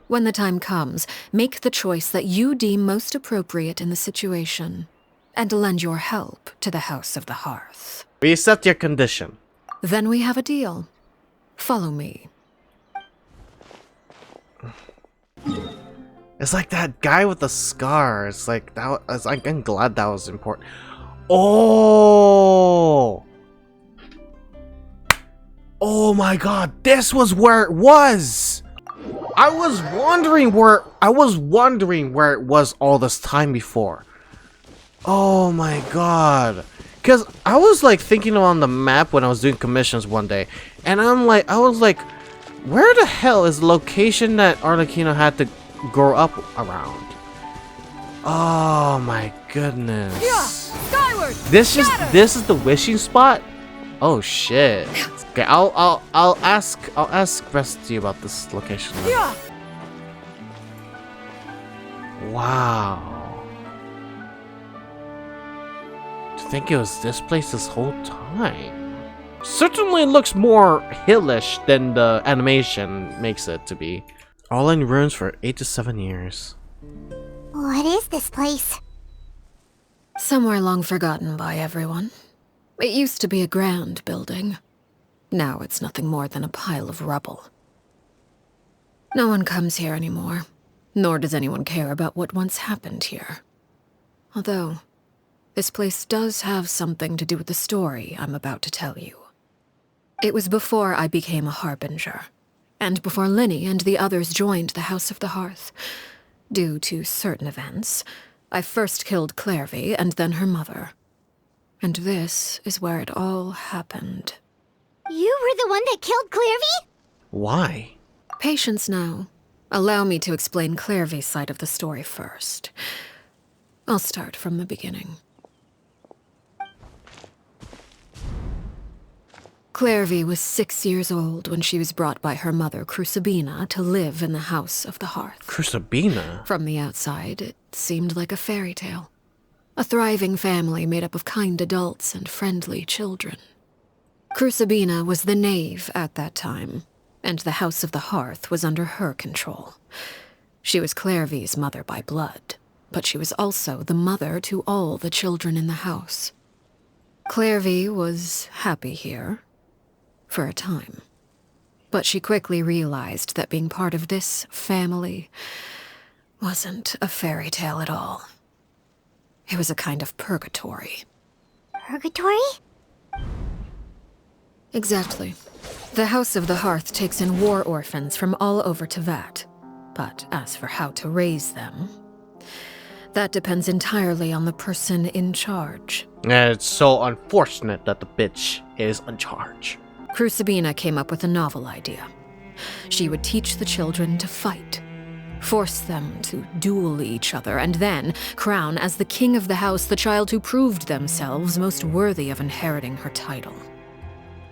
When the time comes, make the choice that you deem most appropriate in the situation, and lend your help to the House of the Hearth. We accept your condition. Then we have a deal. Follow me. It's like that guy with the scar. It's like that. I'm glad that was important. Oh! Oh my god, this was where it was! I was wondering where it was all this time before. Oh my god. Cause I was like thinking on the map when I was doing commissions one day, and I was like, where the hell is the location that Arlecchino had to grow up around? Oh my goodness. Yeah, skyward. This is the wishing spot? Oh shit. Okay, I'll ask Rusty about this location. Yeah. Wow. To think it was this place this whole time. Certainly looks more hillish than the animation makes it to be. All in ruins for 8 to 7 years. What is this place? Somewhere long forgotten by everyone. It used to be a grand building. Now it's nothing more than a pile of rubble. No one comes here anymore, nor does anyone care about what once happened here. Although, this place does have something to do with the story I'm about to tell you. It was before I became a Harbinger, and before Linny and the others joined the House of the Hearth. Due to certain events, I first killed Clervie and then her mother. And this is where it all happened. You were the one that killed Clervie? Why? Patience now. Allow me to explain Clervie's side of the story first. I'll start from the beginning. Clervie was 6 years old when she was brought by her mother, Crucibina, to live in the House of the Hearth. Crucibina? From the outside, it seemed like a fairy tale. A thriving family made up of kind adults and friendly children. Crucibina was the Knave at that time, and the House of the Hearth was under her control. She was Clervie's mother by blood, but she was also the mother to all the children in the house. Clervie was happy here, for a time. But she quickly realized that being part of this family wasn't a fairy tale at all. It was a kind of purgatory. Purgatory? Exactly. The House of the Hearth takes in war orphans from all over Tevat. But as for how to raise them, that depends entirely on the person in charge. It's so unfortunate that the bitch is in charge. Crucibina came up with a novel idea. She would teach the children to fight, force them to duel each other, and then crown as the king of the house the child who proved themselves most worthy of inheriting her title.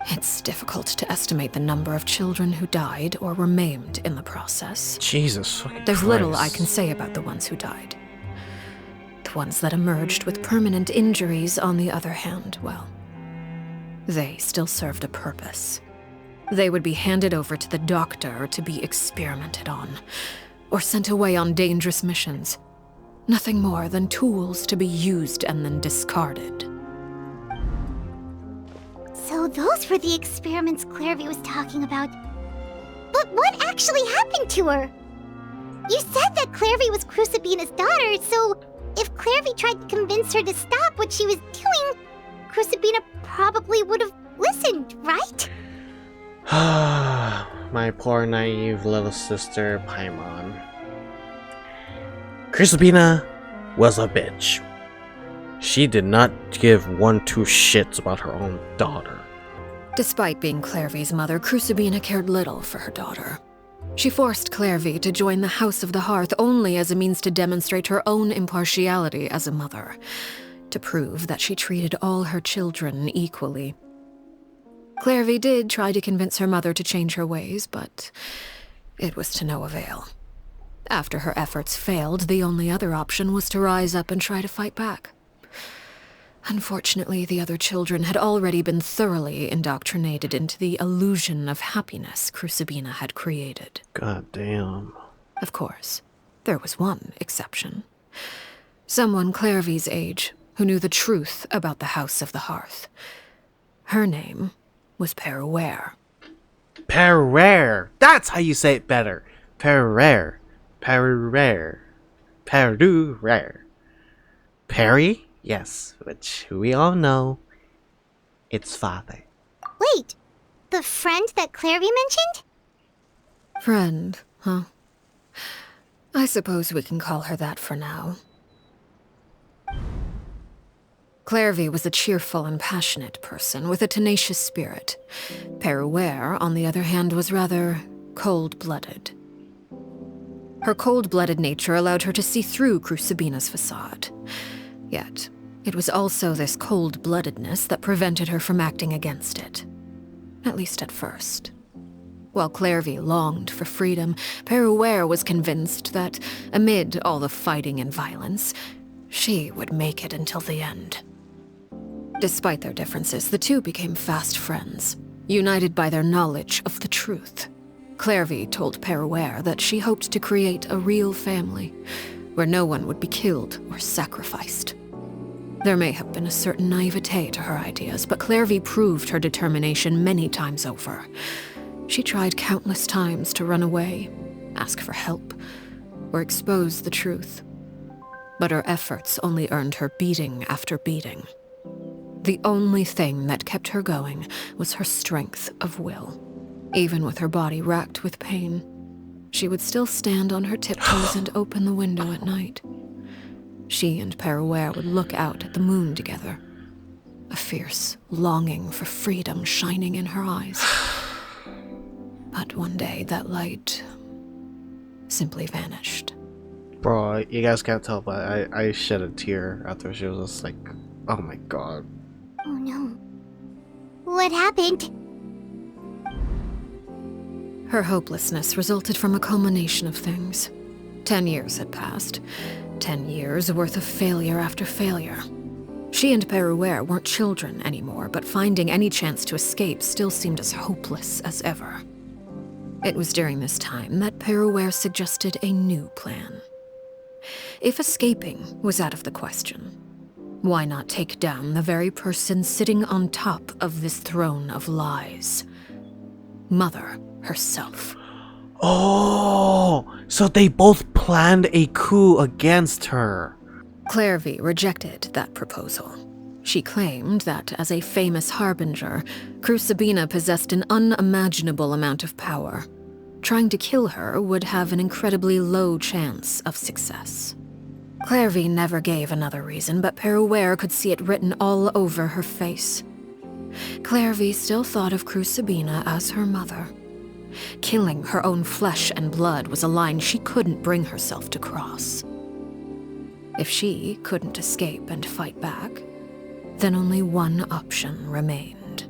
It's difficult to estimate the number of children who died or were maimed in the process. Jesus fucking There's Christ. little I can say about the ones who died. The ones that emerged with permanent injuries, on the other hand, well, they still served a purpose. They would be handed over to the doctor to be experimented on, or sent away on dangerous missions. Nothing more than tools to be used and then discarded. So those were the experiments Clervie was talking about. But what actually happened to her? You said that Clervie was Crucibina's daughter, so if Clervie tried to convince her to stop what she was doing, Crucibina probably would have listened, right? My poor naive little sister, Paimon. Crucibina was a bitch. She did not give 1-2 shits about her own daughter. Despite being Clervie's mother, Crucibina cared little for her daughter. She forced Clervie to join the House of the Hearth only as a means to demonstrate her own impartiality as a mother, to prove that she treated all her children equally. Clervie did try to convince her mother to change her ways, but it was to no avail. After her efforts failed, the only other option was to rise up and try to fight back. Unfortunately, the other children had already been thoroughly indoctrinated into the illusion of happiness Crucibina had created. God damn. Of course, there was one exception. Someone Clervie's age who knew the truth about the House of the Hearth. Her name was Peruere. Peruere. That's how you say it better. Peruere. Peruere. Peruere. Perry? Yes, which we all know. It's father. Wait, the friend that Clervie mentioned? Friend, huh? I suppose we can call her that for now. Clervie was a cheerful and passionate person with a tenacious spirit. Peruere, on the other hand, was rather cold-blooded. Her cold-blooded nature allowed her to see through Crucibina's facade. Yet, it was also this cold-bloodedness that prevented her from acting against it. At least at first. While Clervie longed for freedom, Peruere was convinced that, amid all the fighting and violence, she would make it until the end. Despite their differences, the two became fast friends, united by their knowledge of the truth. Clervie told Peruere that she hoped to create a real family, where no one would be killed or sacrificed. There may have been a certain naivete to her ideas, but Clervie proved her determination many times over. She tried countless times to run away, ask for help, or expose the truth. But her efforts only earned her beating after beating. The only thing that kept her going was her strength of will. Even with her body racked with pain, she would still stand on her tiptoes and open the window at night. She and Peruere would look out at the moon together, a fierce longing for freedom shining in her eyes. But one day, that light simply vanished. Bro, you guys can't tell, but I shed a tear after she was just like, oh my god. Oh no. What happened? Her hopelessness resulted from a culmination of things. 10 years had passed. 10 years worth of failure after failure. She and Peruere weren't children anymore, but finding any chance to escape still seemed as hopeless as ever. It was during this time that Peruere suggested a new plan. If escaping was out of the question, why not take down the very person sitting on top of this throne of lies? Mother herself. Oh, so they both planned a coup against her. Clervie rejected that proposal. She claimed that, as a famous harbinger, Crucibina possessed an unimaginable amount of power. Trying to kill her would have an incredibly low chance of success. Clervie never gave another reason, but Peruere could see it written all over her face. Clervie still thought of Crucibina as her mother. Killing her own flesh and blood was a line she couldn't bring herself to cross. If she couldn't escape and fight back, then only one option remained.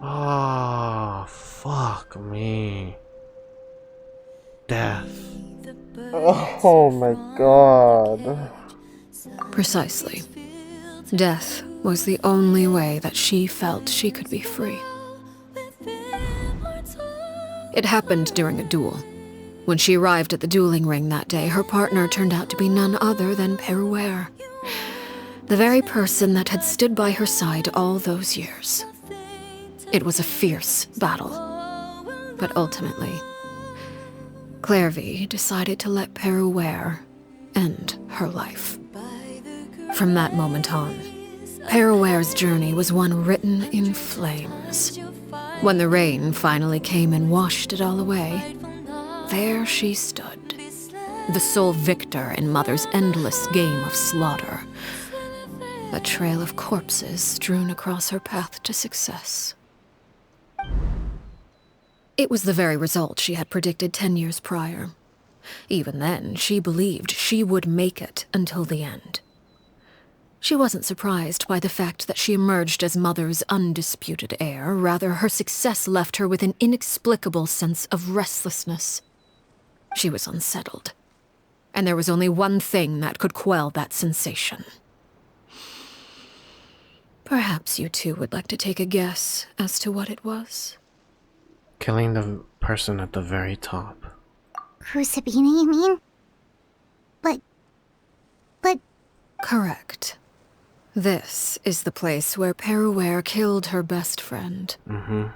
Oh, fuck me. Death. Oh my god. Precisely. Death was the only way that she felt she could be free. It happened during a duel. When she arrived at the dueling ring that day, her partner turned out to be none other than Peruere, the very person that had stood by her side all those years. It was a fierce battle, but ultimately, Clervie decided to let Peruere end her life. From that moment on, Peruere's journey was one written in flames. When the rain finally came and washed it all away, there she stood, the sole victor in Mother's endless game of slaughter, a trail of corpses strewn across her path to success. It was the very result she had predicted 10 years prior. Even then, she believed she would make it until the end. She wasn't surprised by the fact that she emerged as Mother's undisputed heir. Rather, her success left her with an inexplicable sense of restlessness. She was unsettled, and there was only one thing that could quell that sensation. Perhaps you two would like to take a guess as to what it was? Killing the person at the very top. Crucibina, you mean? But... Correct. This is the place where Peruere killed her best friend.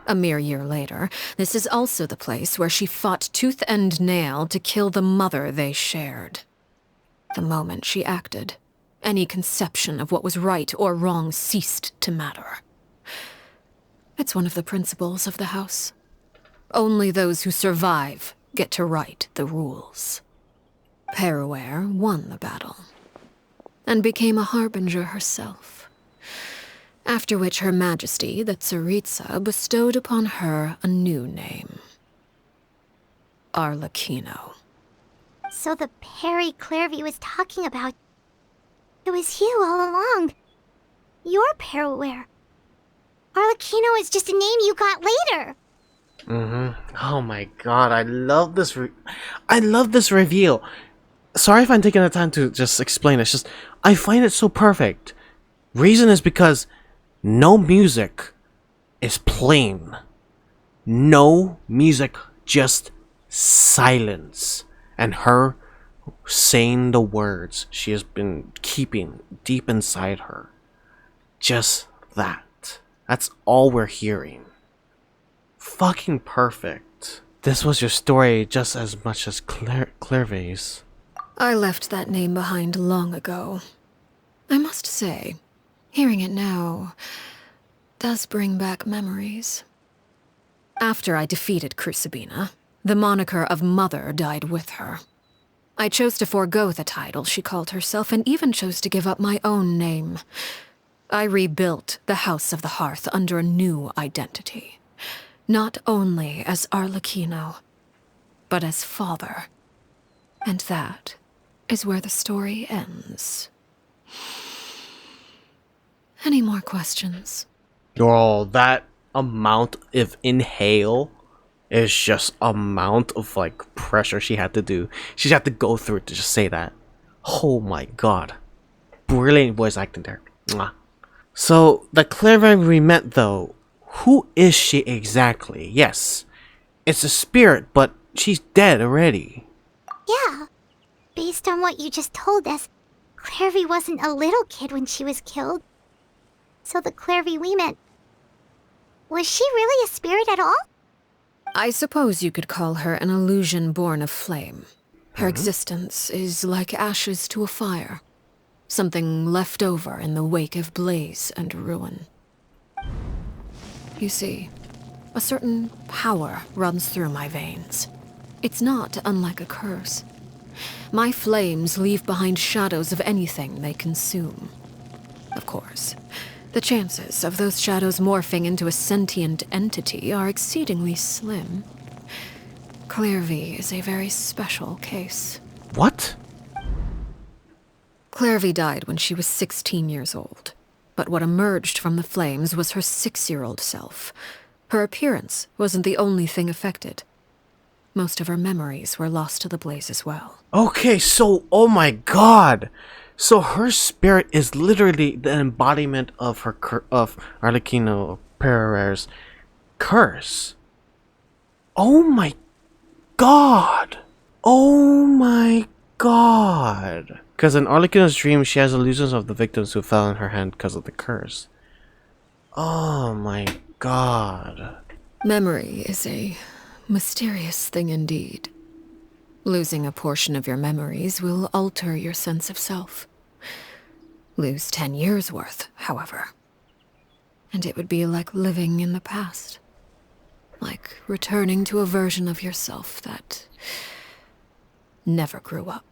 A mere year later, this is also the place where she fought tooth and nail to kill the mother they shared. The moment she acted, any conception of what was right or wrong ceased to matter. It's one of the principles of the house. Only those who survive get to write the rules. Peruere won the battle, and became a harbinger herself. After which Her Majesty, the Tsaritsa, bestowed upon her a new name. Arlecchino. So the Perry Clervie was talking about... It was you all along. You're Peruere. Arlecchino is just a name you got later. Oh my god, I love this I love this reveal. Sorry if I'm taking the time to just explain it. It's just, I find it so perfect. Reason is because no music is playing. No music, just silence. And her saying the words she has been keeping deep inside her. Just that. That's all we're hearing. Fucking perfect. This was your story just as much as Clervie's. I left that name behind long ago. I must say, hearing it now does bring back memories. After I defeated Crucibina, the moniker of Mother died with her. I chose to forego the title she called herself and even chose to give up my own name. I rebuilt the House of the Hearth under a new identity. Not only as Arlecchino, but as father. And that is where the story ends. Any more questions? Girl, that amount of inhale is just amount of like pressure she had to do. She had to go through to just say that. Oh my god. Brilliant voice acting there. Mwah. So, the Clervie we met though, who is she exactly? Yes, it's a spirit, but she's dead already. Yeah. Based on what you just told us, Clervie wasn't a little kid when she was killed. So the Clervie we met... Was she really a spirit at all? I suppose you could call her an illusion born of flame. Her existence is like ashes to a fire. Something left over in the wake of blaze and ruin. You see, a certain power runs through my veins. It's not unlike a curse. My flames leave behind shadows of anything they consume. Of course, the chances of those shadows morphing into a sentient entity are exceedingly slim. Clervie is a very special case. What? Clervie died when she was 16 years old. But what emerged from the flames was her 6-year-old self. Her appearance wasn't the only thing affected. Most of her memories were lost to the blaze as well. Okay, so, oh my god! So her spirit is literally the embodiment of her of Arlecchino Peruere's curse. Oh my god! Oh my god! Because in Arlecchino's dream, she has illusions of the victims who fell in her hand because of the curse. Oh my god. Memory is a mysterious thing indeed. Losing a portion of your memories will alter your sense of self. Lose 10 years' worth, however, and it would be like living in the past. Like returning to a version of yourself that never grew up.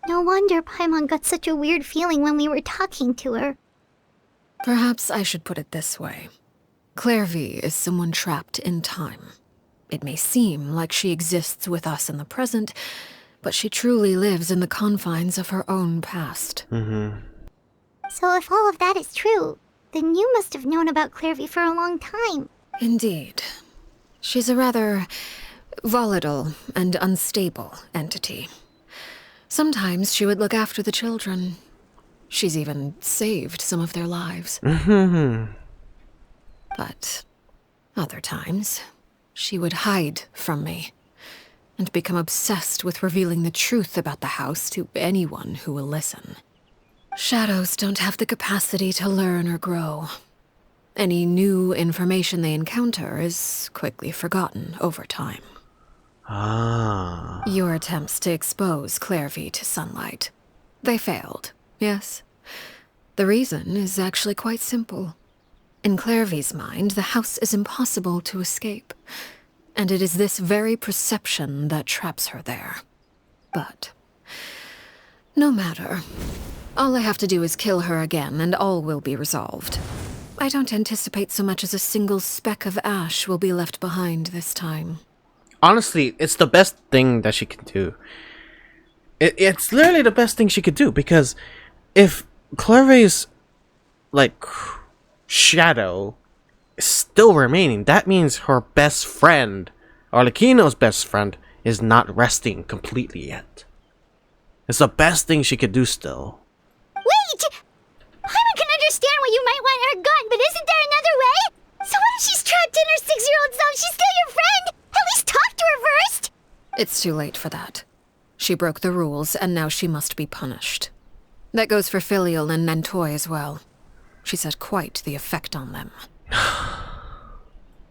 No wonder Paimon got such a weird feeling when we were talking to her. Perhaps I should put it this way. Clervie is someone trapped in time. It may seem like she exists with us in the present, but she truly lives in the confines of her own past. So if all of that is true, then you must have known about Clervie for a long time. Indeed. She's a rather volatile and unstable entity. Sometimes she would look after the children. She's even saved some of their lives. But other times, she would hide from me and become obsessed with revealing the truth about the house to anyone who will listen. Shadows don't have the capacity to learn or grow. Any new information they encounter is quickly forgotten over time. Ah. Your attempts to expose Clervie to sunlight. They failed, yes. The reason is actually quite simple. In Clervie's mind, the house is impossible to escape, and it is this very perception that traps her there. But no matter. All I have to do is kill her again, and all will be resolved. I don't anticipate so much as a single speck of ash will be left behind this time. Honestly, it's the best thing that she can do. It's literally the best thing she could do, because if Clervie's, like, shadow is still remaining, that means her best friend, Arlecchino's best friend, is not resting completely yet. It's the best thing she could do still. Wait! I can understand why you might want her gone, but isn't there another way? So what if she's trapped in her 6-year-old self? She's still your friend! At least talk to her first! It's too late for that. She broke the rules, and now she must be punished. That goes for Filial and Nentoy as well. She's had quite the effect on them.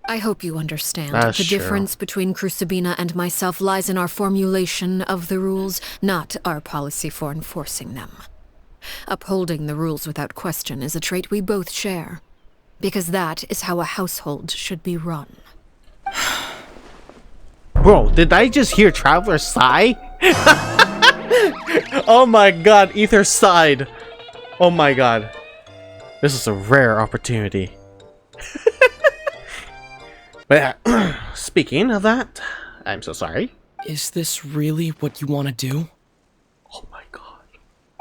I hope you understand that the difference between Crucibina and myself lies in our formulation of the rules, not our policy for enforcing them. Upholding the rules without question is a trait we both share, because that is how a household should be run. Bro, did I just hear Traveler sigh? Oh my god, Ether sighed. Oh my god. This is a rare opportunity. But yeah, speaking of that, I'm so sorry. Is this really what you want to do? Oh my god.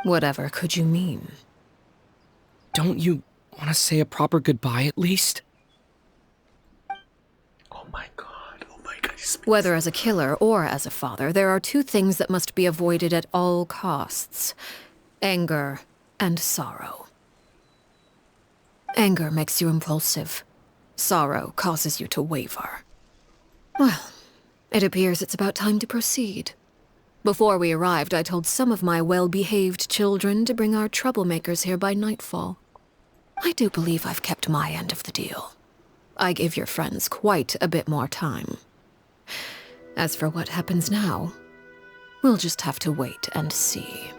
Whatever could you mean? Don't you want to say a proper goodbye at least? Oh my god. Oh my god. Whether as a killer or as a father, there are two things that must be avoided at all costs: anger and sorrow. Anger makes you impulsive. Sorrow causes you to waver. Well, it appears it's about time to proceed. Before we arrived, I told some of my well-behaved children to bring our troublemakers here by nightfall. I do believe I've kept my end of the deal. I give your friends quite a bit more time. As for what happens now, we'll just have to wait and see.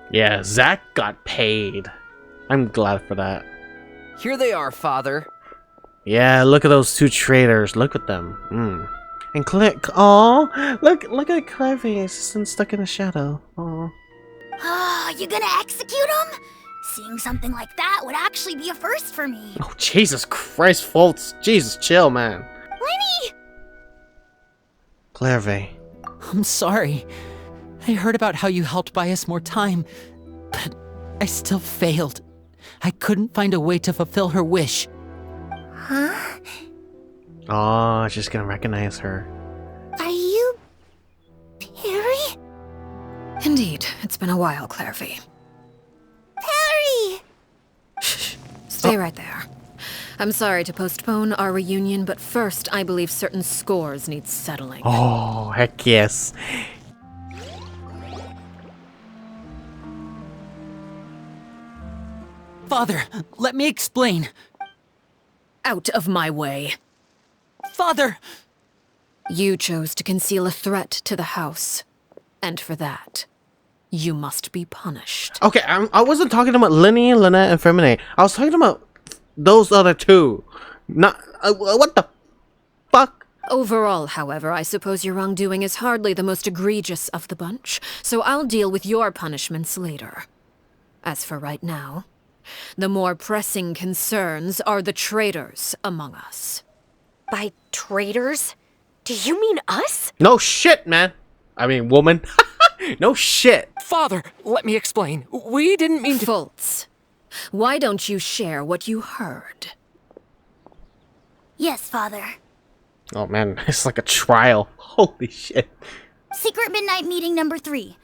Yeah, Zach got paid. I'm glad for that. Here they are, Father. Yeah, look at those two traitors. Look at them. And click. Oh, look at Clervie. It's just stuck in the shadow. Oh. Oh, you gonna execute him? Seeing something like that would actually be a first for me. Oh, Jesus Christ, Foltz. Jesus, chill, man. Lenny! Clervie. I'm sorry. I heard about how you helped buy us more time, but I still failed. I couldn't find a way to fulfill her wish. Huh? Oh, she's gonna recognize her. Are you... Perry? Indeed, it's been a while, Clervie. Perry! Shh, stay right there. I'm sorry to postpone our reunion, but first I believe certain scores need settling. Oh, heck yes. Father, let me explain. Out of my way. Father! You chose to conceal a threat to the house. And for that, you must be punished. Okay, I wasn't talking about Lenny, Lynette, and Femine. I was talking about those other two. Not... what the fuck? Overall, however, I suppose your wrongdoing is hardly the most egregious of the bunch, so I'll deal with your punishments later. As for right now, the more pressing concerns are the traitors among us. By traitors? Do you mean us? No shit, man. I mean, woman. No shit. Father, let me explain. We didn't mean to... Foltz, why don't you share what you heard? Yes, Father. Oh man, it's like a trial. Holy shit. Secret Midnight Meeting number 3.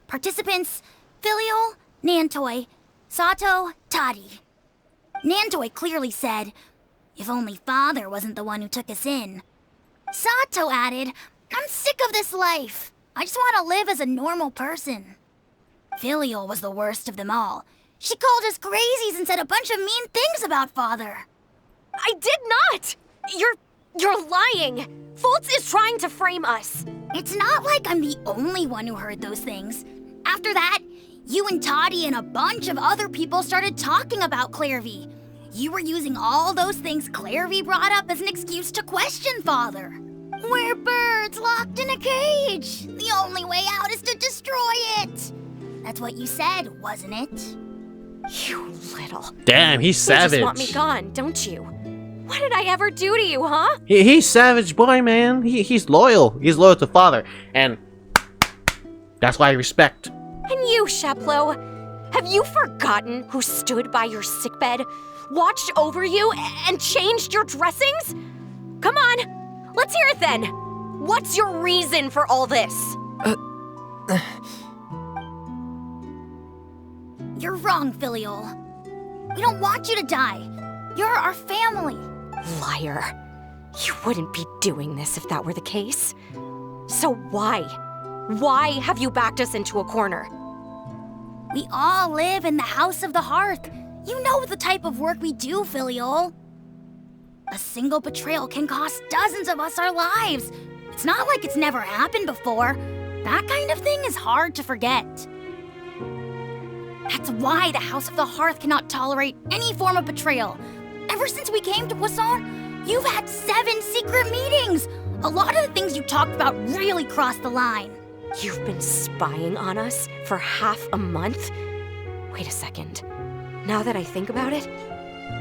Participants, Filial, Nantoy, Sato, Toddy. Nantoy clearly said, "If only Father wasn't the one who took us in." Sato added, "I'm sick of this life. I just want to live as a normal person." Filial was the worst of them all. She called us crazies and said a bunch of mean things about Father. I did not! You're lying! Foltz is trying to frame us. It's not like I'm the only one who heard those things. After that, you and Toddy and a bunch of other people started talking about Clervie. You were using all those things Clervie brought up as an excuse to question Father. We're birds locked in a cage. The only way out is to destroy it. That's what you said, wasn't it? You little... Damn, he's savage. You just want me gone, don't you? What did I ever do to you, huh? He's savage boy, man. He's loyal. He's loyal to Father. And that's why I respect. And you, Sheplo, have you forgotten who stood by your sickbed, watched over you, and changed your dressings? Come on, let's hear it then. What's your reason for all this? You're wrong, Filial. We don't want you to die. You're our family. Liar. You wouldn't be doing this if that were the case. So why? Why have you backed us into a corner? We all live in the House of the Hearth. You know the type of work we do, Filial. A single betrayal can cost dozens of us our lives. It's not like it's never happened before. That kind of thing is hard to forget. That's why the House of the Hearth cannot tolerate any form of betrayal. Ever since we came to Poisson, you've had 7 secret meetings. A lot of the things you talked about really crossed the line. You've been spying on us for half a month? Wait a second. Now that I think about it,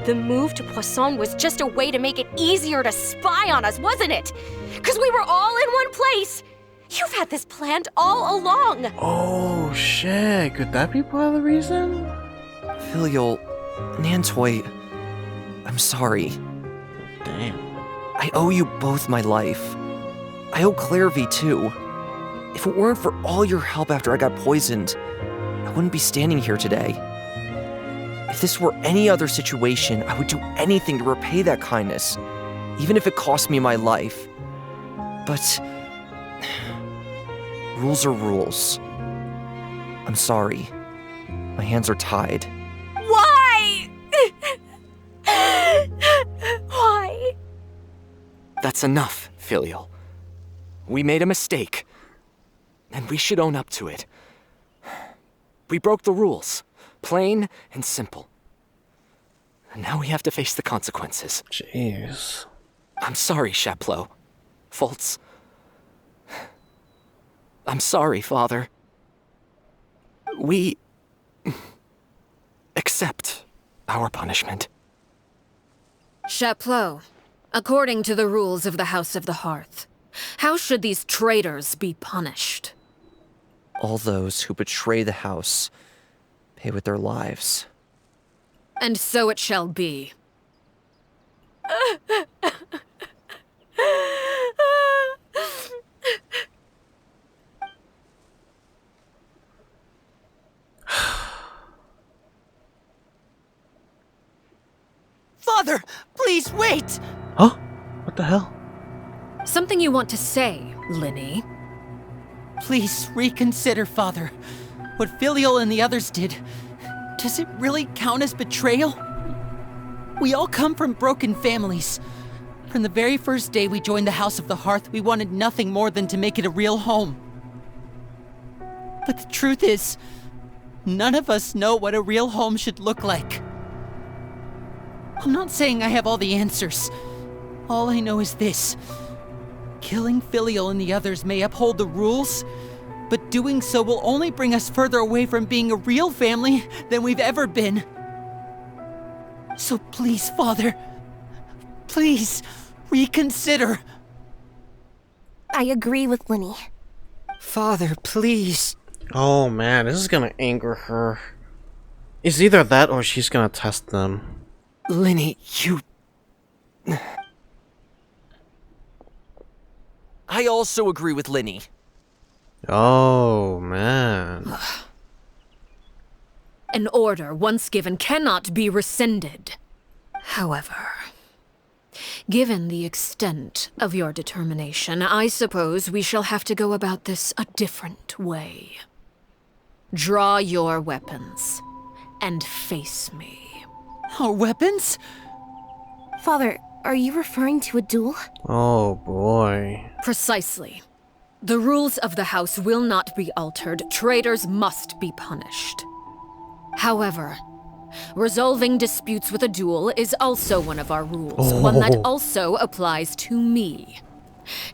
the move to Poisson was just a way to make it easier to spy on us, wasn't it? Because we were all in one place. You've had this planned all along. Oh, shit. Could that be part of the reason? Filial, Nantoy, I'm sorry. Damn. I owe you both my life. I owe Clervie too. If it weren't for all your help after I got poisoned, I wouldn't be standing here today. If this were any other situation, I would do anything to repay that kindness, even if it cost me my life. But rules are rules. I'm sorry. My hands are tied. Why? Why? That's enough, Filial. We made a mistake, and we should own up to it. We broke the rules, plain and simple. And now we have to face the consequences. Jeez. I'm sorry, Sheplo. Foltz. I'm sorry, Father. We accept our punishment. Chapleau, according to the rules of the House of the Hearth, how should these traitors be punished? All those who betray the house pay with their lives. And so it shall be. Father, please wait! Huh? What the hell? Something you want to say, Linny? Please reconsider, Father. What Filial and the others did, does it really count as betrayal? We all come from broken families. From the very first day we joined the House of the Hearth, we wanted nothing more than to make it a real home. But the truth is, none of us know what a real home should look like. I'm not saying I have all the answers. All I know is this. Killing Filial and the others may uphold the rules, but doing so will only bring us further away from being a real family than we've ever been. So please, Father, please reconsider. I agree with Linny. Father, please. Oh man, this is gonna anger her. It's either that or she's gonna test them. Linny, you... I also agree with Linny. Oh man. An order once given cannot be rescinded. However, given the extent of your determination, I suppose we shall have to go about this a different way. Draw your weapons and face me. Our weapons? Father, are you referring to a duel? Oh boy. Precisely. The rules of the house will not be altered. Traitors must be punished. However, resolving disputes with a duel is also one of our rules, one that also applies to me.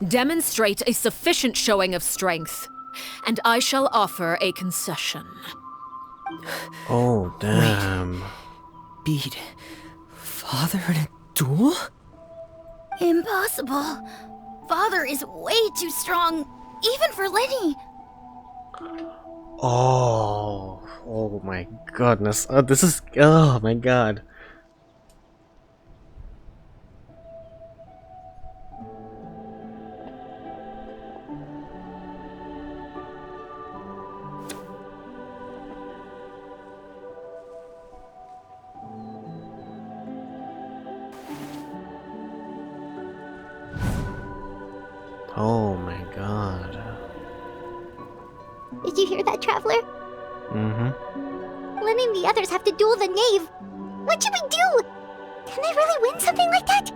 Demonstrate a sufficient showing of strength, and I shall offer a concession. Oh, damn. Beat Father in a duel? Impossible. Father is way too strong, even for Lenny. Oh my goodness. Oh my god. Oh my god. Did you hear that, Traveler? Mm-hmm. Lenny and the others have to duel the Knave. What should we do? Can they really win something like that?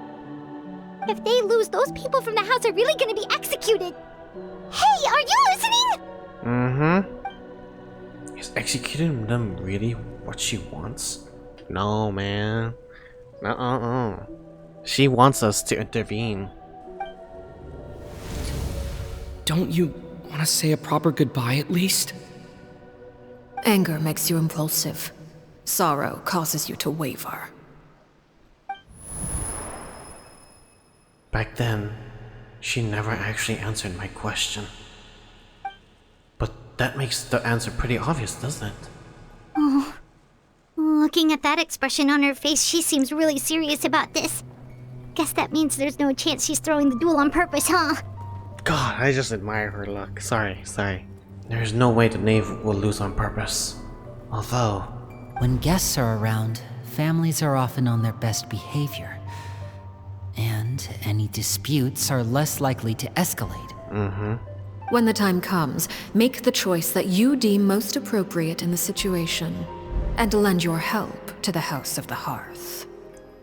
If they lose, those people from the house are really gonna be executed. Hey, are you listening? Mm-hmm. Is executing them really what she wants? No, man. Nuh-uh. She wants us to intervene. Don't you want to say a proper goodbye at least? Anger makes you impulsive. Sorrow causes you to waver. Back then, she never actually answered my question. But that makes the answer pretty obvious, doesn't it? Oh. Looking at that expression on her face, she seems really serious about this. Guess that means there's no chance she's throwing the duel on purpose, huh? God, I just admire her luck. Sorry. There's no way the Knave will lose on purpose. Although... When guests are around, families are often on their best behavior. And any disputes are less likely to escalate. Mm-hmm. When the time comes, make the choice that you deem most appropriate in the situation, and lend your help to the House of the Hearth.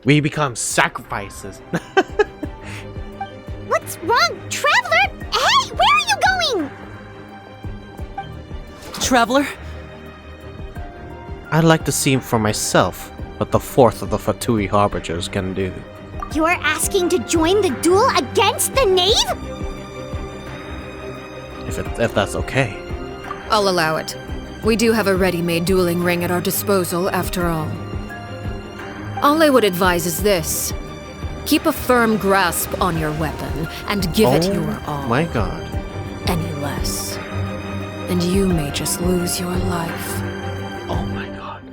We become sacrifices. What's wrong, Traveler? Hey, where are you going? Traveler? I'd like to see for myself what the fourth of the Fatui Harbingers can do. You're asking to join the duel against the Knave? If that's okay. I'll allow it. We do have a ready-made dueling ring at our disposal, after all. All I would advise is this. Keep a firm grasp on your weapon, and give it your all. Oh my god. Any less, and you may just lose your life. Oh my god.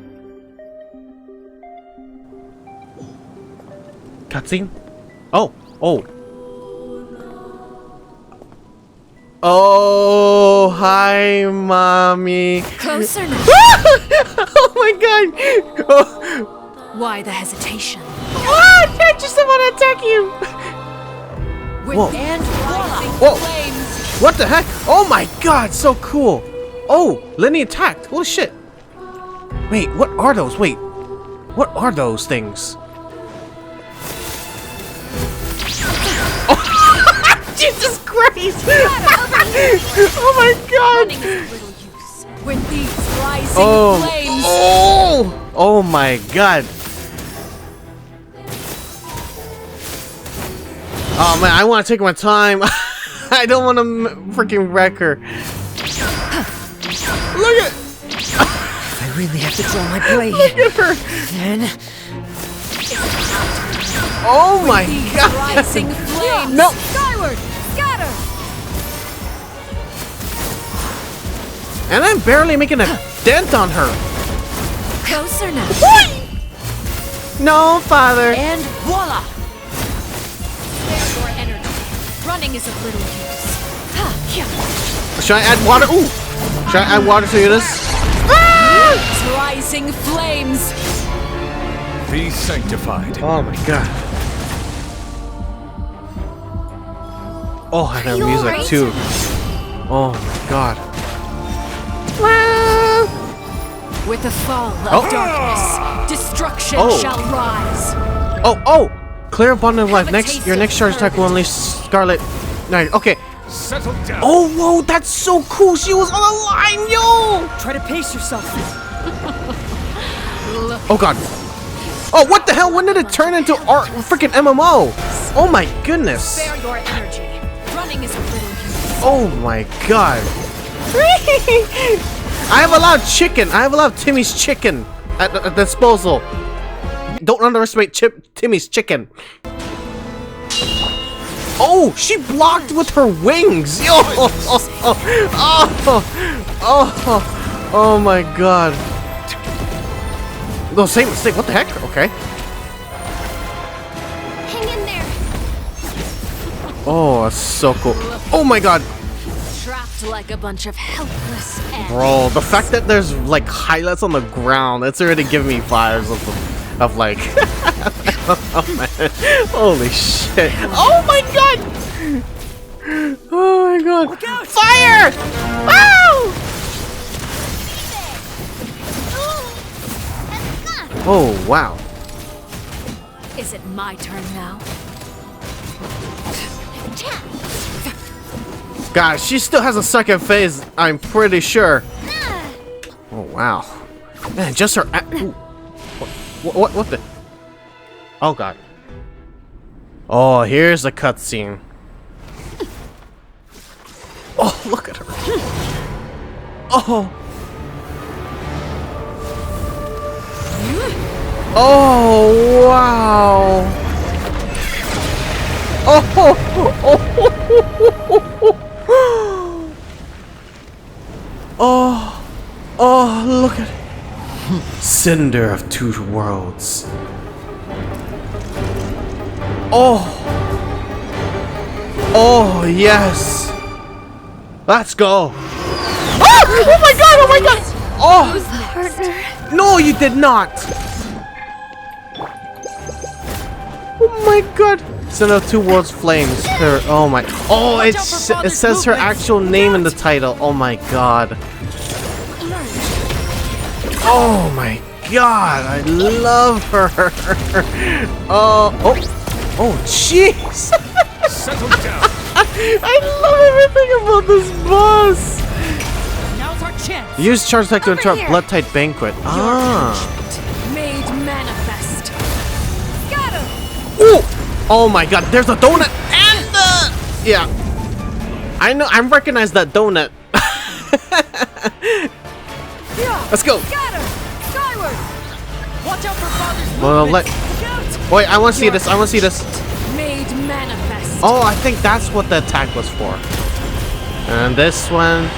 Cutscene? Oh. Oh, hi, mommy. Closer now. Oh my god. Oh. Why the hesitation? I just want to attack you. Whoa. Whoa. What the heck? Oh my god, so cool. Oh, Lenny attacked. Holy shit. Wait, what are those? Wait. What are those things? Oh. Jesus Christ. Oh my god. Running is of little use. With these rising flames. Oh my god. Oh man, I want to take my time. I don't want to freaking wreck her. Look at. I really have to draw my blade. Look at her. Then Oh my god. Rising flames. No. Skyward. Scatter. And I'm barely making a dent on her. Closer now. No, father. and voila! Spare your energy. Running is of little use. Should I add water? Ooh. Should I add water to this? Rising flames. Be sanctified. Oh my god. Oh, and that music too. Oh my god. With the fall of darkness, destruction shall rise. Oh! Clear abundant life. Have a taste Your of next charge attack will unleash Scarlet Knight. Okay. Settle down. Oh, whoa, that's so cool. She was on the line, yo! Try to pace yourself. Oh god. Oh, what the hell? When did it turn into our freaking MMO? Oh my goodness. Spare your energy. Running is a little useless. Oh my god. I have a lot of chicken. I have a lot of Timmy's chicken at disposal. Don't underestimate Timmy's chicken. Oh, she blocked with her wings. Yo. Oh my god. No, same mistake. What the heck? Okay. Hang in there. Oh, that's so cool. Oh my god. Trapped like a bunch of helpless ants. Bro, the fact that there's like highlights on the ground, it's already giving me vibes of like oh, man. Holy shit. Oh my god. Oh my god. Look out! Fire! Wow! Oh wow. Is it my turn now? God, she still has a second phase, I'm pretty sure. Oh wow. Man, just her ooh. What the? Oh god. Oh, here's the cutscene. Oh, look at her. Oh. Oh wow. Oh, look at it. Cinder of two worlds. Oh yes. Let's go. Oh my god, oh my god. Oh, no, you did not. Oh my god. Cinder of two worlds flames. Her, oh my. Oh, it says her actual name in the title. Oh my god. Oh my god, I love her. Oh, jeez. Settle down. I love everything about this boss. Now's our chance. Use charge attack to interrupt Blood Tide Banquet. Made manifest. Ooh. Oh my god, there's a donut and the... Yeah. I know, I recognize that donut. Let's go. Skyward. Watch out for Father's Well, movement. wait, I want to see this. I want to see this. Made manifest. Oh, I think that's what the attack was for. And this one.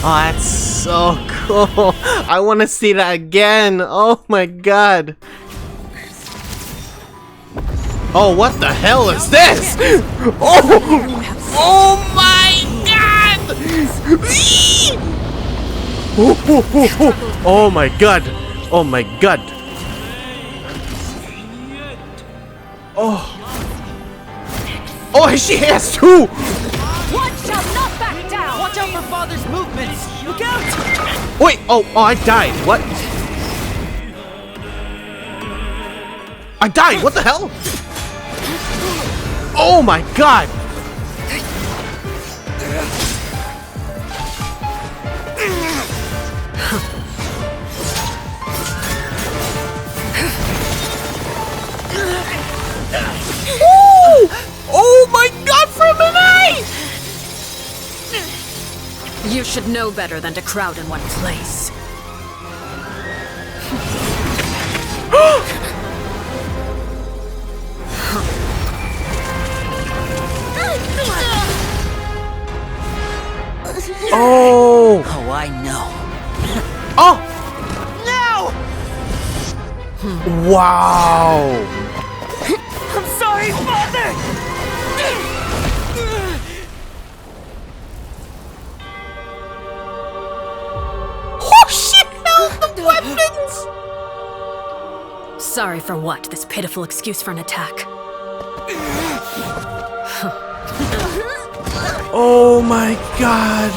Oh, that's so cool. I want to see that again. Oh my god. Oh, what the hell is this? Oh my god. Oh my god. Oh my god. Oh, she has two. One shall not back down. Watch out for Father's movements. Look out. Wait, oh, I died. What? I died. What the hell? Oh my god. Ooh! Oh my god, from an eye! You should know better than to crowd in one place. Oh! Oh, I know. Oh! No! Wow! I'm sorry, Father! Oh shit! Held the weapons! Sorry for what? This pitiful excuse for an attack? Oh my god.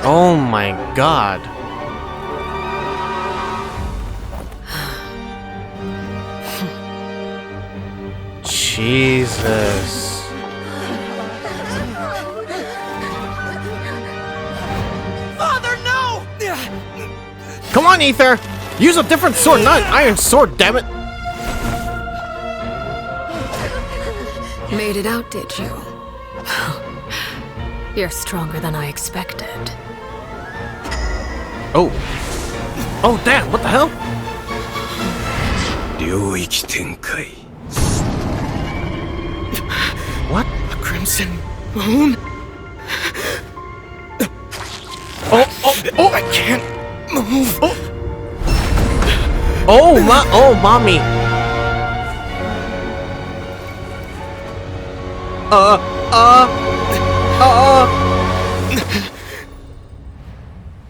Oh my god. Jesus. Father, no! Come on, Ether! Use a different sword, not an iron sword, damn it! Made it out, did you? You're stronger than I expected. Oh. Oh, damn, what the hell? What? A crimson moon? Oh, I can't move. Oh, mommy.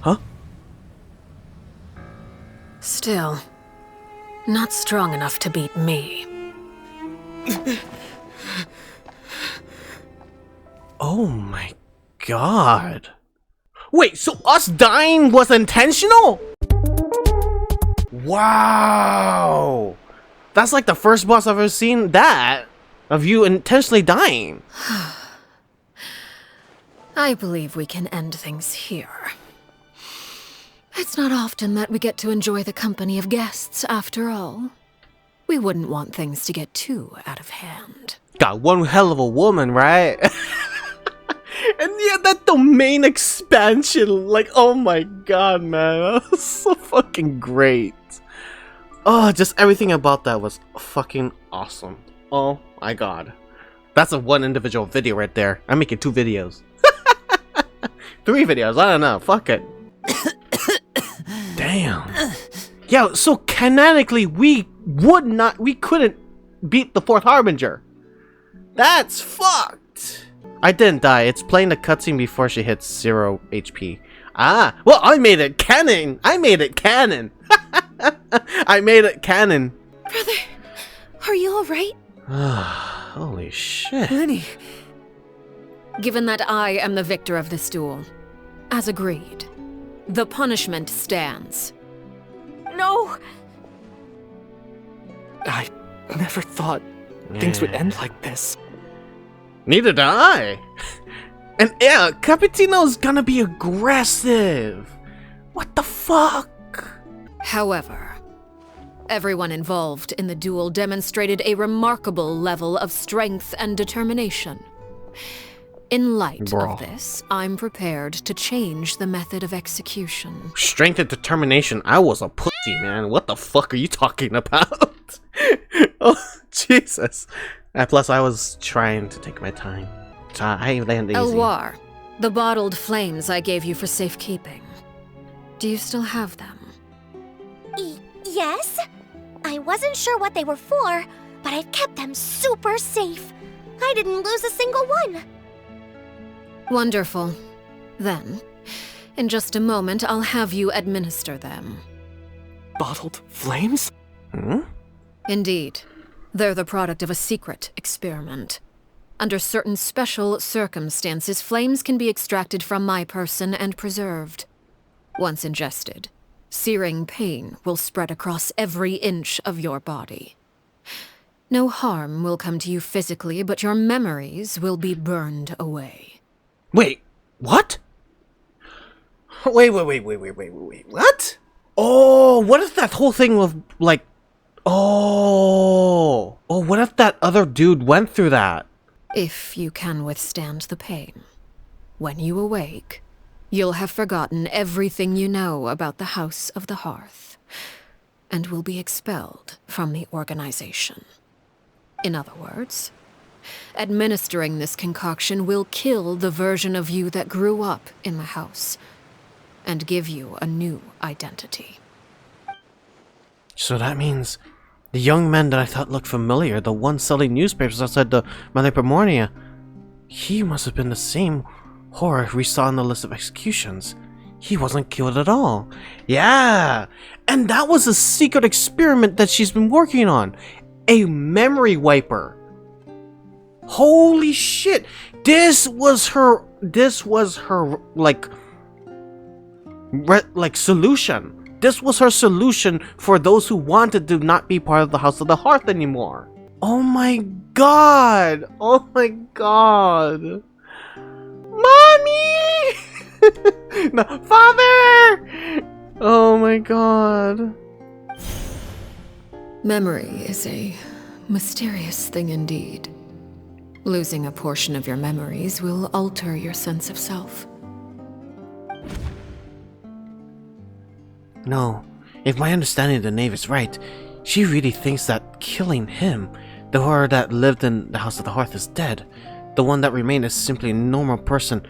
Huh? Still, not strong enough to beat me. Oh my god. Wait, so us dying was intentional? Wow. That's like the first boss I've ever seen that. Of you intentionally dying. I believe we can end things here. It's not often that we get to enjoy the company of guests, after all. We wouldn't want things to get too out of hand. Got one hell of a woman, right? And yeah, that domain expansion, like, oh my god, man, that was so fucking great. Oh, just everything about that was fucking awesome. Oh my god. That's a one individual video right there. I'm making 2 videos. 3 videos, I don't know, fuck it. Damn. Yeah, so canonically, we couldn't beat the 4th Harbinger. That's fucked. I didn't die. It's playing the cutscene before she hits 0 HP. Ah, well, I made it canon. I made it canon. I made it canon. Brother, are you alright? Holy shit. Lenny. Given that I am the victor of this duel, as agreed, the punishment stands. No! I never thought things would end like this. Neither did I. And yeah, Cappuccino's gonna be aggressive. What the fuck? However, everyone involved in the duel demonstrated a remarkable level of strength and determination. In light of this, I'm prepared to change the method of execution. Strength and determination. I was a pussy, man. What the fuck are you talking about? Oh, Jesus. Plus, I was trying to take my time. So I landed easy. Elwar, the bottled flames I gave you for safekeeping. Do you still have them? Yes? I wasn't sure what they were for, but I've kept them super safe. I didn't lose a single one. Wonderful. Then, in just a moment, I'll have you administer them. Bottled flames? Indeed. They're the product of a secret experiment. Under certain special circumstances, flames can be extracted from my person and preserved. Once ingested, searing pain will spread across every inch of your body. No harm will come to you physically, but your memories will be burned away. Wait, what? Wait, what? Oh, what if that whole thing was like... Oh, what if that other dude went through that? If you can withstand the pain. When you awake, you'll have forgotten everything you know about the House of the Hearth, and will be expelled from the organization. In other words, administering this concoction will kill the version of you that grew up in the house, and give you a new identity. So that means the young men that I thought looked familiar, the ones selling newspapers outside the Mother Primordia, He must have been the same horror we saw on the list of executions. He wasn't killed at all. Yeah! And that was a secret experiment that she's been working on. A memory wiper. Holy shit! This was her like solution. This was her solution for those who wanted to not be part of the House of the Hearth anymore. Oh my god! Oh my god! Mommy! No, Father! Oh my god. Memory is a mysterious thing indeed. Losing a portion of your memories will alter your sense of self. No, if my understanding of the Knave is right, she really thinks that killing him, the horror that lived in the House of the Hearth, is dead. The one that remained is simply a normal person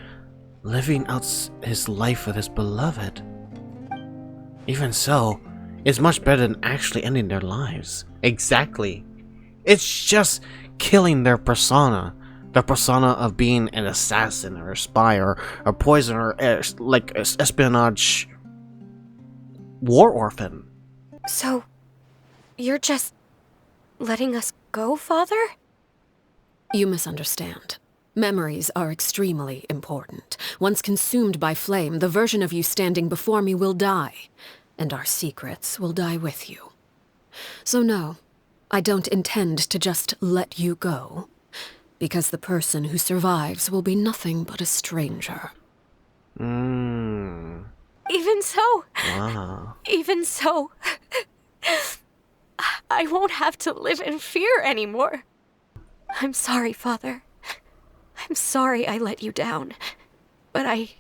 living out his life with his beloved. Even so, it's much better than actually ending their lives. Exactly. It's just killing their persona. The persona of being an assassin or a spy or a poisoner, like espionage war orphan. So, you're just letting us go, Father? You misunderstand. Memories are extremely important. Once consumed by flame, the version of you standing before me will die, and our secrets will die with you. So no, I don't intend to just let you go, because the person who survives will be nothing but a stranger. Mmm. Even so, Wow. even so, I won't have to live in fear anymore. I'm sorry, Father. I'm sorry I let you down. But I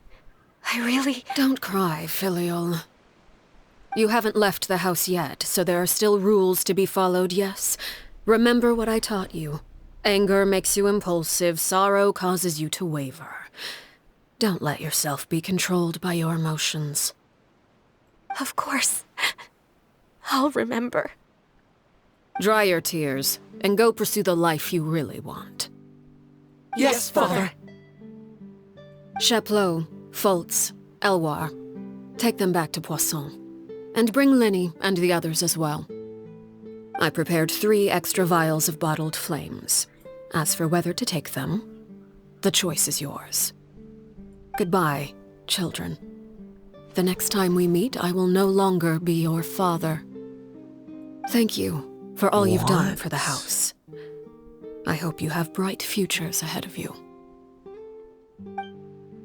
really... Don't cry, Filial. You haven't left the house yet, so there are still rules to be followed, yes? Remember what I taught you. Anger makes you impulsive, sorrow causes you to waver. Don't let yourself be controlled by your emotions. Of course. I'll remember. Dry your tears, and go pursue the life you really want. Yes, Father. Chaplot, Foltz, Elwar. Take them back to Poisson. And bring Linny and the others as well. I prepared 3 extra vials of bottled flames. As for whether to take them, the choice is yours. Goodbye, children. The next time we meet, I will no longer be your father. Thank you for all you've done for the house. I hope you have bright futures ahead of you.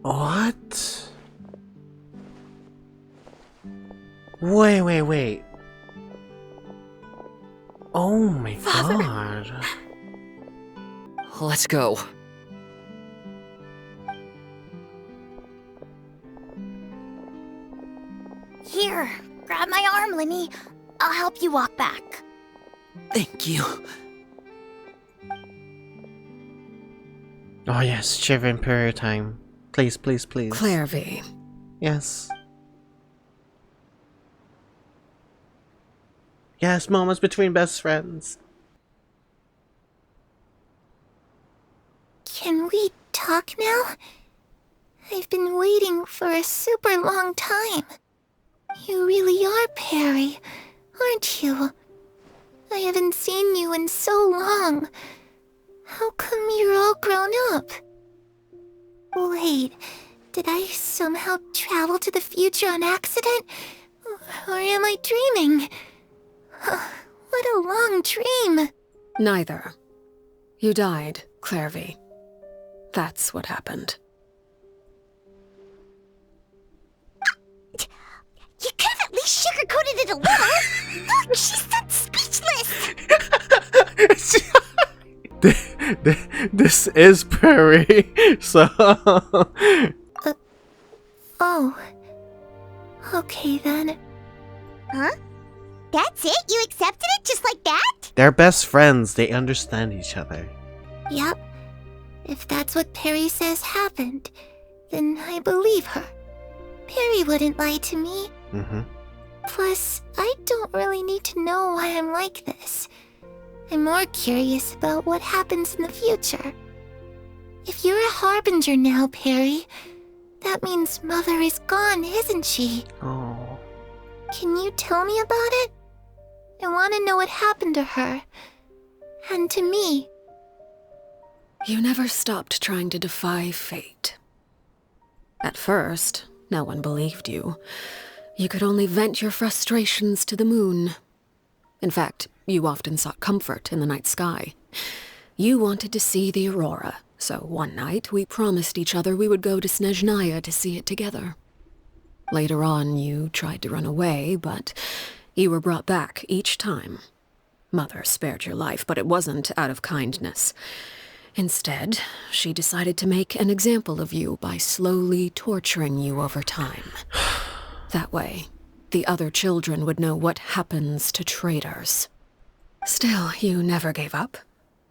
What? Wait. Oh my god. Let's go. Here, grab my arm, Linny. I'll help you walk back. Thank you. Oh yes, Shiver Imperial time. Please. Clervie. Yes. Yes, moments between best friends. Can we talk now? I've been waiting for a super long time. You really are Perry, aren't you? I haven't seen you in so long. How come you're all grown up? Wait, did I somehow travel to the future on accident? Or am I dreaming? What a long dream. Neither. You died, Clervie. That's what happened. You could have at least sugarcoated it a little. Look, she's that speechless. This is Perry, so... Oh. Okay then. Huh? That's it? You accepted it just like that? They're best friends, they understand each other. Yep. If that's what Perry says happened, then I believe her. Perry wouldn't lie to me. Mm-hmm. Plus, I don't really need to know why I'm like this. I'm more curious about what happens in the future. If you're a harbinger now, Perry, that means Mother is gone, isn't she? Oh. Can you tell me about it? I want to know what happened to her. And to me. You never stopped trying to defy fate. At first, no one believed you. You could only vent your frustrations to the moon. In fact, you often sought comfort in the night sky. You wanted to see the aurora, so one night we promised each other we would go to Snezhnaya to see it together. Later on, you tried to run away, but you were brought back each time. Mother spared your life, but it wasn't out of kindness. Instead, she decided to make an example of you by slowly torturing you over time. That way, the other children would know what happens to traitors. Still, you never gave up.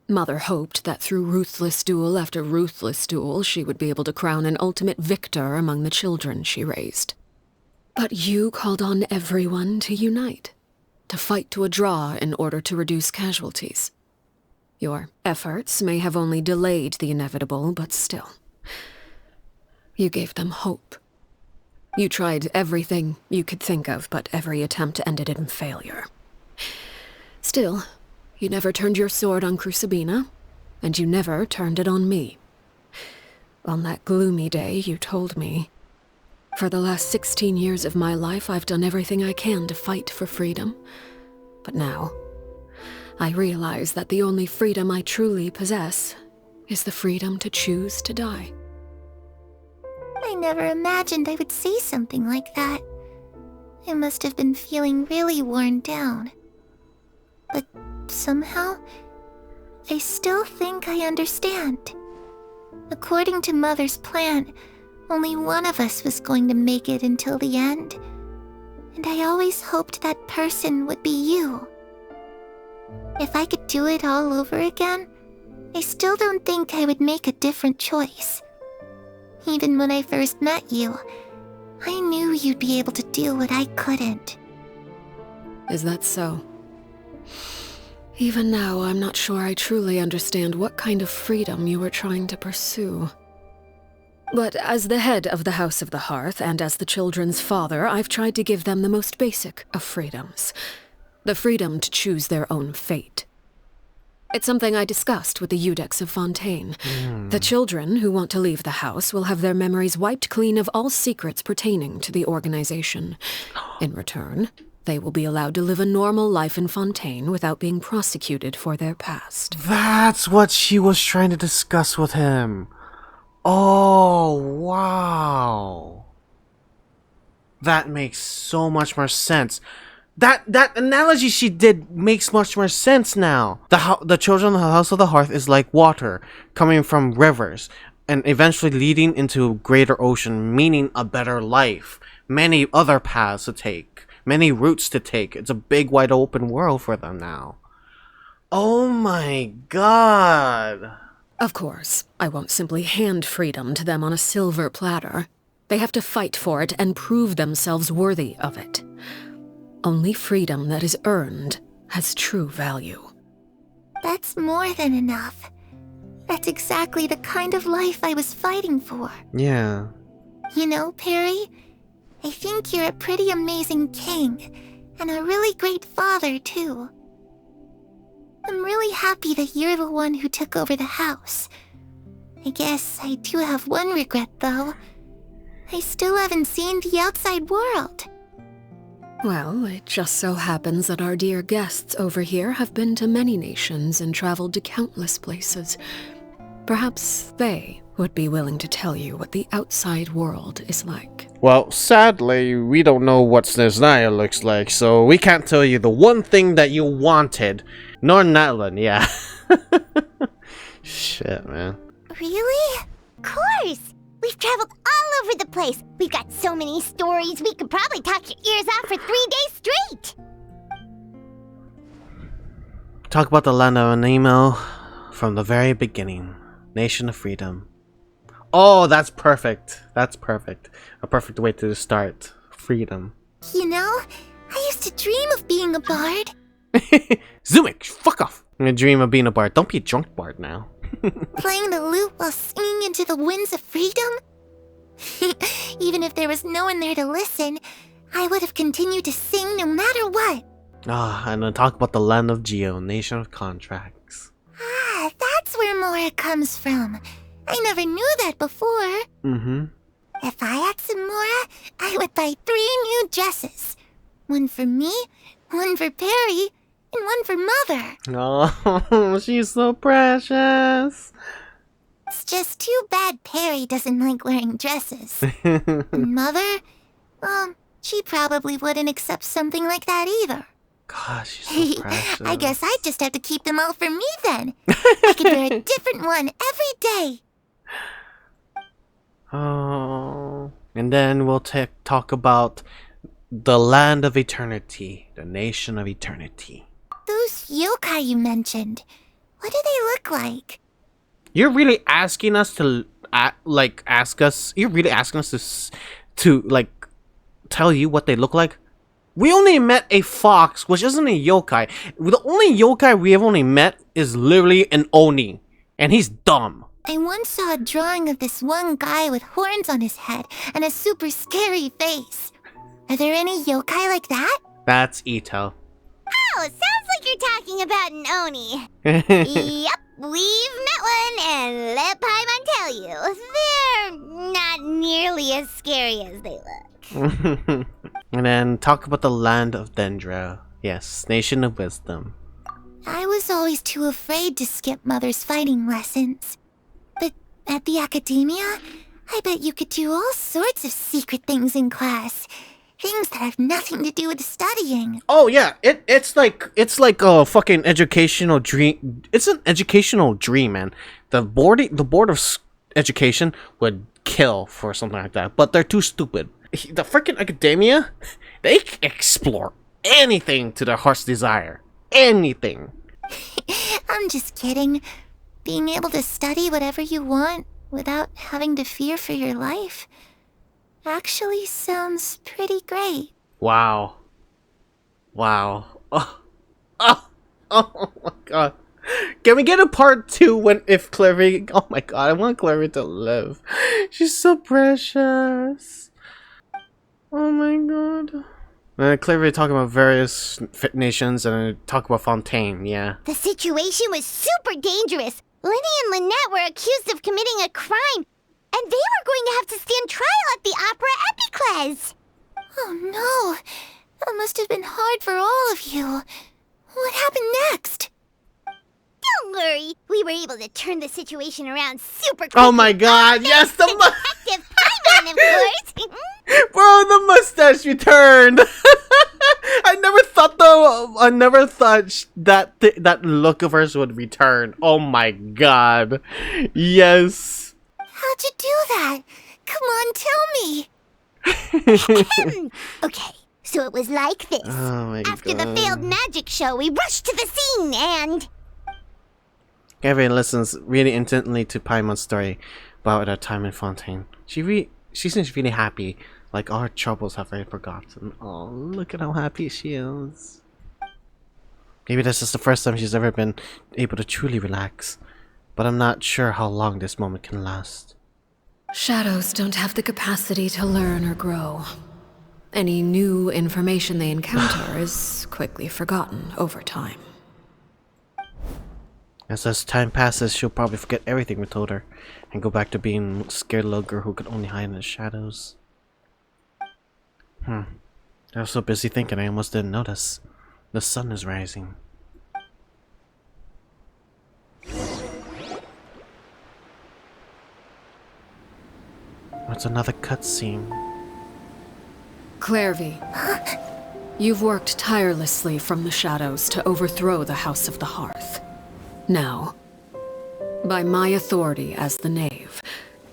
Mother hoped that through ruthless duel after ruthless duel, she would be able to crown an ultimate victor among the children she raised. But you called on everyone to unite, to fight to a draw in order to reduce casualties. Your efforts may have only delayed the inevitable, but still. You gave them hope. You tried everything you could think of, but every attempt ended in failure. Still, you never turned your sword on Crucibina, and you never turned it on me. On that gloomy day, you told me, "For the last 16 years of my life, I've done everything I can to fight for freedom. But now, I realize that the only freedom I truly possess is the freedom to choose to die." I never imagined I would say something like that. I must have been feeling really worn down. But somehow, I still think I understand. According to Mother's plan, only one of us was going to make it until the end. And I always hoped that person would be you. If I could do it all over again, I still don't think I would make a different choice. Even when I first met you, I knew you'd be able to do what I couldn't. Is that so? Even now, I'm not sure I truly understand what kind of freedom you were trying to pursue. But as the head of the House of the Hearth and as the children's father, I've tried to give them the most basic of freedoms. The freedom to choose their own fate. It's something I discussed with the Iudex of Fontaine. The children who want to leave the house will have their memories wiped clean of all secrets pertaining to the organization. In return, they will be allowed to live a normal life in Fontaine without being prosecuted for their past. That's what she was trying to discuss with him. Oh, wow. That makes so much more sense. That analogy she did makes much more sense now. The children of the House of the Hearth is like water coming from rivers and eventually leading into greater ocean, meaning a better life. Many other paths to take, many routes to take. It's a big wide open world for them now. Oh my god. Of course, I won't simply hand freedom to them on a silver platter. They have to fight for it and prove themselves worthy of it. Only freedom that is earned has true value. That's more than enough. That's exactly the kind of life I was fighting for. Yeah. You know, Perry, I think you're a pretty amazing king, and a really great father, too. I'm really happy that you're the one who took over the house. I guess I do have one regret, though. I still haven't seen the outside world. Well, it just so happens that our dear guests over here have been to many nations and traveled to countless places. Perhaps they would be willing to tell you what the outside world is like. Well, sadly, we don't know what Snezhnaya looks like, so we can't tell you the one thing that you wanted. Nor Natlan, yeah. Shit, man. Really? Of course! We've traveled all over the place. We've got so many stories, we could probably talk your ears off for 3 days straight. Talk about the land of Anemo from the very beginning. Nation of Freedom. Oh, that's perfect. That's perfect. A perfect way to start. Freedom. You know, I used to dream of being a bard. Zumik, fuck off. I'm gonna dream of being a bard. Don't be a drunk bard now. Playing the lute while singing into the winds of freedom? Even if there was no one there to listen, I would have continued to sing no matter what. And then talk about the land of Geo, nation of contracts. Ah, that's where Mora comes from. I never knew that before. If I had some Mora, I would buy 3 new dresses. One for me, one for Perry, and one for Mother. Oh, she's so precious. It's just too bad Perry doesn't like wearing dresses. And Mother, she probably wouldn't accept something like that either. Gosh, she's so precious. I guess I'd just have to keep them all for me then. I could wear a different one every day. Oh, and then we'll talk about the land of eternity, the nation of eternity. Those yokai you mentioned, what do they look like? You're really asking us to You're really asking us to tell you what they look like? We only met a fox, which isn't a yokai. The only yokai we have only met is literally an oni, and he's dumb. I once saw a drawing of this one guy with horns on his head and a super scary face. Are there any yokai like that? That's Ito. Oh, sounds like you're talking about an oni. Yep, we've met one, and let Paimon tell you, they're not nearly as scary as they look. And then talk about the land of Dendro. Yes, nation of wisdom. I was always too afraid to skip Mother's fighting lessons. But at the academia, I bet you could do all sorts of secret things in class. Things that have nothing to do with studying. Oh yeah, it's like a fucking educational dream. It's an educational dream, man. The board of education would kill for something like that, but they're too stupid. The freaking academia, they explore anything to their heart's desire. Anything. I'm just kidding. Being able to study whatever you want without having to fear for your life actually sounds pretty great. Wow. Oh my god. Can we get a part 2 if Clervie... Oh my god, I want Clervie to live. She's so precious. Oh my god. Clervie talking about various fit nations and talk about Fontaine, yeah. The situation was super dangerous. Lenny and Lynette were accused of committing a crime, and they were going to have to stand trial at the Opera Epicles. Oh no, that must have been hard for all of you. What happened next? Don't worry, we were able to turn the situation around super quickly. Oh my god, yes, the Detective Paimon, of course. Bro, the mustache returned. I never thought that look of hers would return. Oh my god. Yes. How'd you do that? Come on, tell me. Okay, so it was like this. Oh my After god. the failed magic show, we rushed to the scene and... Everyone listens really intently to Paimon's story about her time in Fontaine. She seems really happy, like all her troubles have already forgotten. Oh, look at how happy she is. Maybe this is the first time she's ever been able to truly relax, but I'm not sure how long this moment can last. Shadows don't have the capacity to learn or grow. Any new information they encounter is quickly forgotten over time. As time passes, she'll probably forget everything we told her and go back to being a scared little girl who could only hide in the shadows. I was so busy thinking I almost didn't notice. The sun is rising. What's another cutscene? Clervie, you've worked tirelessly from the shadows to overthrow the House of the Hearth. Now, by my authority as the Knave,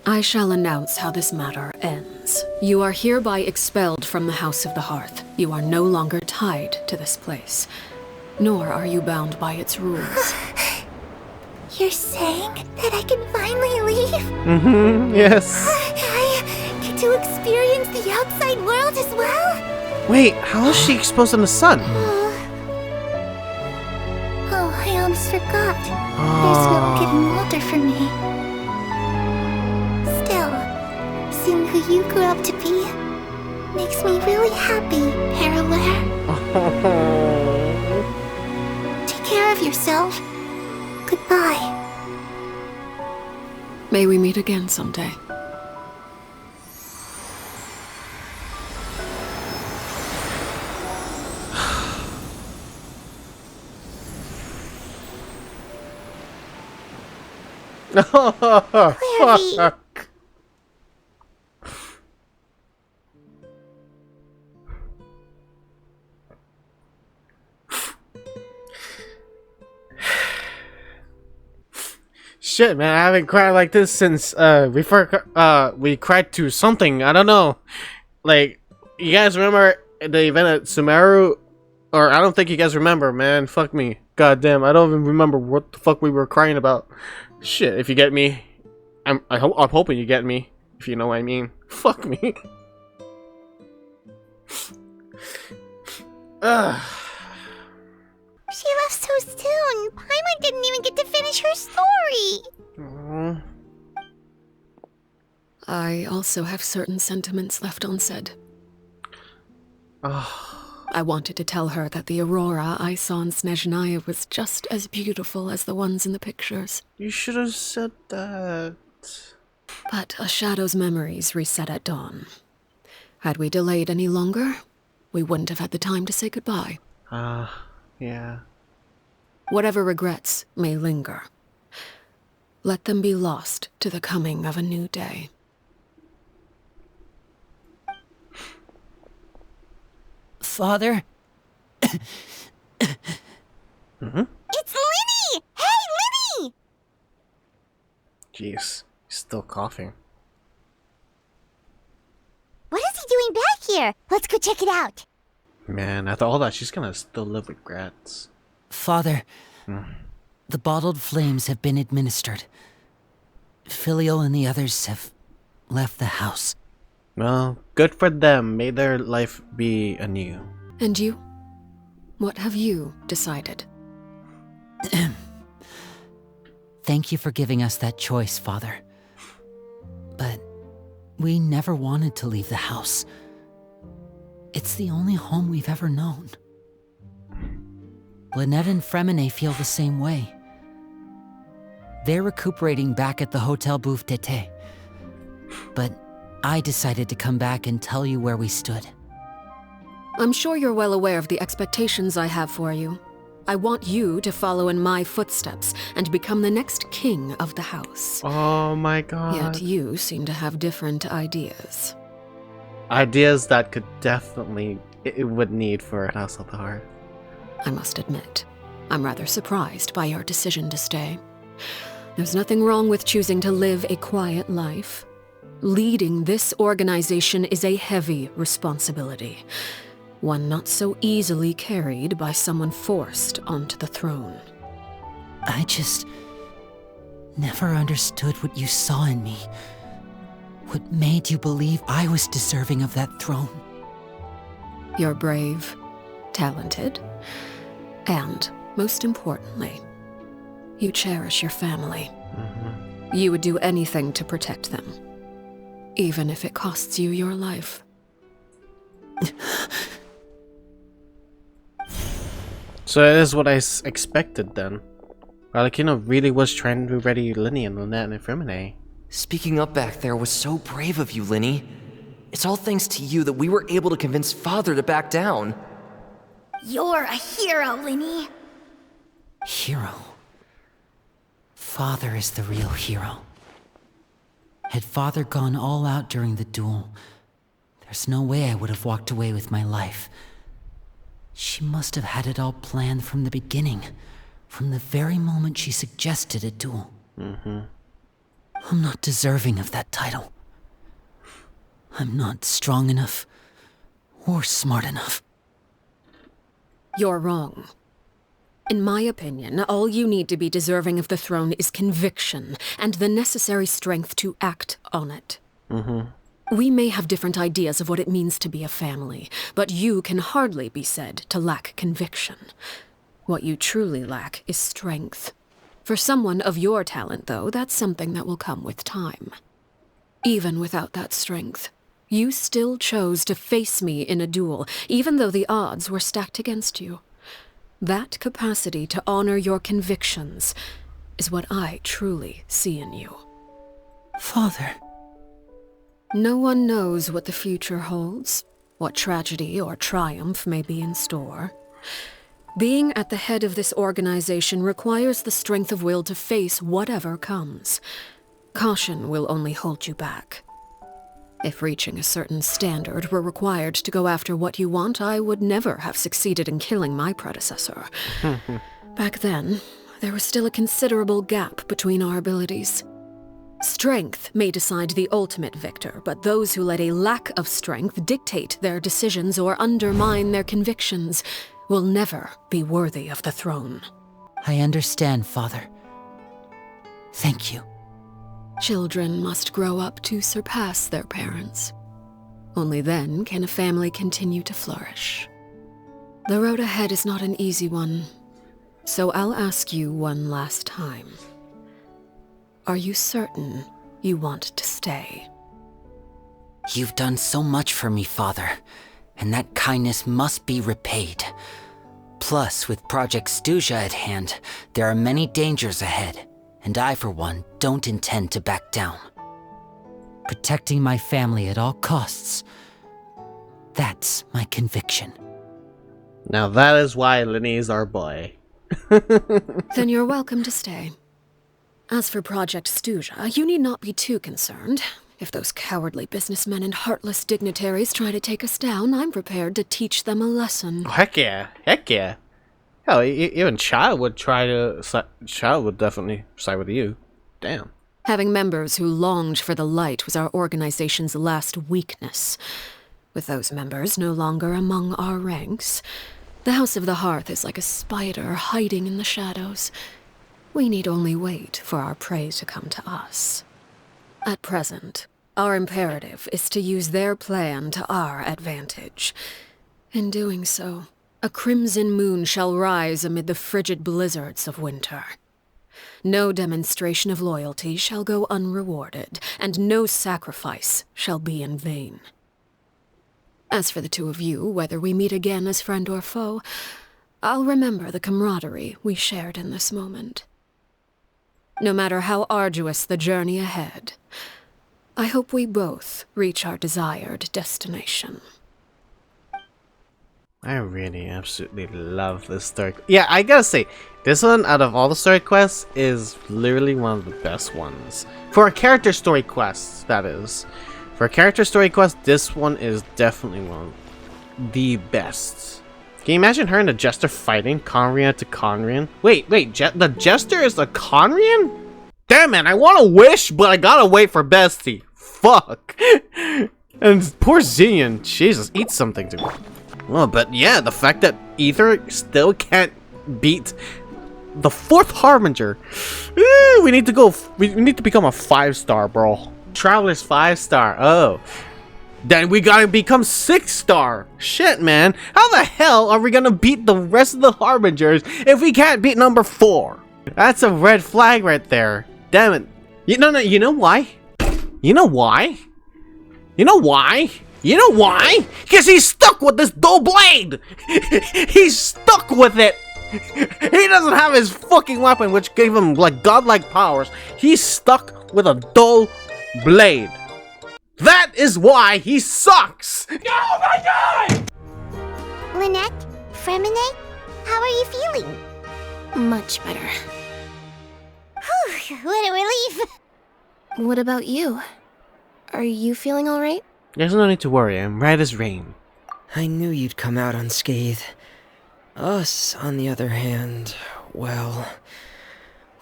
I shall announce how this matter ends. You are hereby expelled from the House of the Hearth. You are no longer tied to this place, nor are you bound by its rules. You're saying that I can finally leave? Yes. I get to experience the outside world as well? Wait, how is she exposed in the sun? Oh, I almost forgot. not. There's no getting older for me. Still, seeing who you grew up to be makes me really happy, Peruere. Take care of yourself. Goodbye. May we meet again someday. Clervie. Shit, man, I haven't cried like this since we cried to something. I don't know. Like, you guys remember the event at Sumeru? Or I don't think you guys remember, man. Fuck me. God damn, I don't even remember what the fuck we were crying about. Shit, if you get me. I'm hoping you get me, if you know what I mean. Fuck me. Ugh. She left so soon. Paimon didn't even get to finish her story. Aww. I also have certain sentiments left unsaid. I wanted to tell her that the aurora I saw in Snezhnaya was just as beautiful as the ones in the pictures. You should have said that. But a shadow's memories reset at dawn. Had we delayed any longer, we wouldn't have had the time to say goodbye. Yeah. Whatever regrets may linger, let them be lost to the coming of a new day. Father? It's Linny! Hey, Linny! Jeez, he's still coughing. What is he doing back here? Let's go check it out. Man, after all that, she's gonna still live with regrets. Father, the bottled flames have been administered. Filial and the others have left the house. Well, good for them. May their life be anew. And you? What have you decided? Thank you for giving us that choice, Father. But we never wanted to leave the house. It's the only home we've ever known. Lynette and Fremine feel the same way. They're recuperating back at the Hotel Bouffe d'été. But I decided to come back and tell you where we stood. I'm sure you're well aware of the expectations I have for you. I want you to follow in my footsteps and become the next king of the house. Oh my god. Yet you seem to have different ideas. Ideas that could definitely, it would need for a House of the Heart. I must admit, I'm rather surprised by your decision to stay. There's nothing wrong with choosing to live a quiet life. Leading this organization is a heavy responsibility, one not so easily carried by someone forced onto the throne. I just never understood what you saw in me. What made you believe I was deserving of that throne? You're brave, talented, and, most importantly, you cherish your family. You would do anything to protect them, even if it costs you your life. So that is what I expected then. Arlecchino really was trying to ready Linny and Lynette and Fremine. Speaking up back there was so brave of you, Linny. It's all thanks to you that we were able to convince Father to back down. You're a hero, Linny. Hero? Father is the real hero. Had Father gone all out during the duel, there's no way I would have walked away with my life. She must have had it all planned from the beginning, from the very moment she suggested a duel. I'm not deserving of that title. I'm not strong enough or smart enough. You're wrong. In my opinion, all you need to be deserving of the throne is conviction and the necessary strength to act on it. We may have different ideas of what it means to be a family, but you can hardly be said to lack conviction. What you truly lack is strength. For someone of your talent, though, that's something that will come with time. Even without that strength, you still chose to face me in a duel, even though the odds were stacked against you. That capacity to honor your convictions is what I truly see in you. Father. No one knows what the future holds, what tragedy or triumph may be in store. Being at the head of this organization requires the strength of will to face whatever comes. Caution will only hold you back. If reaching a certain standard were required to go after what you want, I would never have succeeded in killing my predecessor. Back then, there was still a considerable gap between our abilities. Strength may decide the ultimate victor, but those who let a lack of strength dictate their decisions or undermine their convictions will never be worthy of the throne. I understand, Father. Thank you. Children must grow up to surpass their parents. Only then can a family continue to flourish. The road ahead is not an easy one, so I'll ask you one last time. Are you certain you want to stay? You've done so much for me, Father, and that kindness must be repaid. Plus, with Project Stuja at hand, there are many dangers ahead, and I, for one, don't intend to back down. Protecting my family at all costs, that's my conviction. Now that is why Lenny is our boy. Then you're welcome to stay. As for Project Stuja, you need not be too concerned. If those cowardly businessmen and heartless dignitaries try to take us down, I'm prepared to teach them a lesson. Oh, heck yeah. Heck yeah. Hell, even Child would Child would definitely side with you. Damn. Having members who longed for the light was our organization's last weakness. With those members no longer among our ranks, the House of the Hearth is like a spider hiding in the shadows. We need only wait for our prey to come to us. At present, our imperative is to use their plan to our advantage. In doing so, a crimson moon shall rise amid the frigid blizzards of winter. No demonstration of loyalty shall go unrewarded, and no sacrifice shall be in vain. As for the two of you, whether we meet again as friend or foe, I'll remember the camaraderie we shared in this moment. No matter how arduous the journey ahead, I hope we both reach our desired destination. I really absolutely love this story. Yeah, I gotta say, this one out of all the story quests is literally one of the best ones. For a character story quest, that is. For a character story quest, this one is definitely one of the best. Can you imagine her and the Jester fighting Conrian to Conrian? Wait, the Jester is a Conrian? Damn man, I want to wish, but I gotta wait for Bestie. Fuck. And poor Xenian, Jesus, eat something to me. Well, but yeah, the fact that Ether still can't beat the 4th Harbinger. We need to go, we need to become a 5-star, bro. Traveler's 5-star, oh. Then we gotta become 6-star. Shit, man. How the hell are we gonna beat the rest of the Harbingers if we can't beat number 4? That's a red flag right there. Damn it. You know why? You know why? You know why? You know why? Because he's stuck with this dull blade! He's stuck with it! He doesn't have his fucking weapon, which gave him, like, godlike powers. He's stuck with a dull blade. That is why he sucks! Oh my god! Lynette? Fremine? How are you feeling? Much better. Whew, what a relief! What about you? Are you feeling alright? There's no need to worry, I'm right as rain. I knew you'd come out unscathed. Us, on the other hand, well,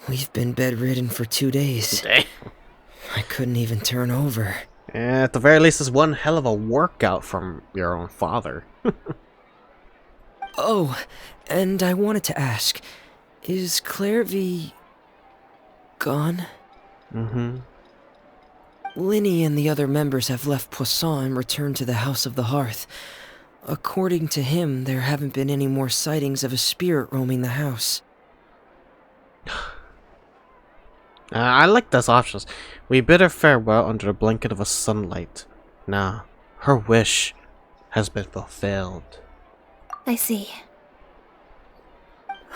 we've been bedridden for 2 days. I couldn't even turn over. At the very least, it's one hell of a workout from your own father. Oh, and I wanted to ask, is Clervie gone? Mm-hmm. Linny and the other members have left Poisson and returned to the House of the Hearth. According to him, there haven't been any more sightings of a spirit roaming the house. I like those options. We bid her farewell under the blanket of a sunlight. Now, her wish has been fulfilled. I see.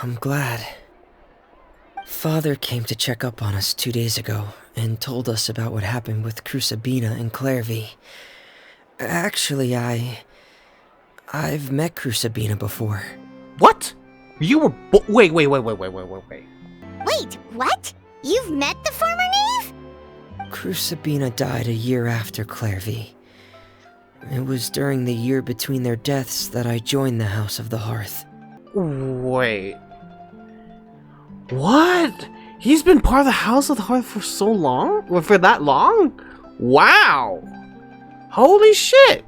I'm glad. Father came to check up on us 2 days ago and told us about what happened with Crucibina and Clervie. Actually, I've met Crucibina before. What? You were wait. Wait, what? You've met the former Knave? Crucibina died a year after Clervie. It was during the year between their deaths that I joined the House of the Hearth. Wait. What? He's been part of the House of the Hearth for so long? Well, for that long? Wow! Holy shit!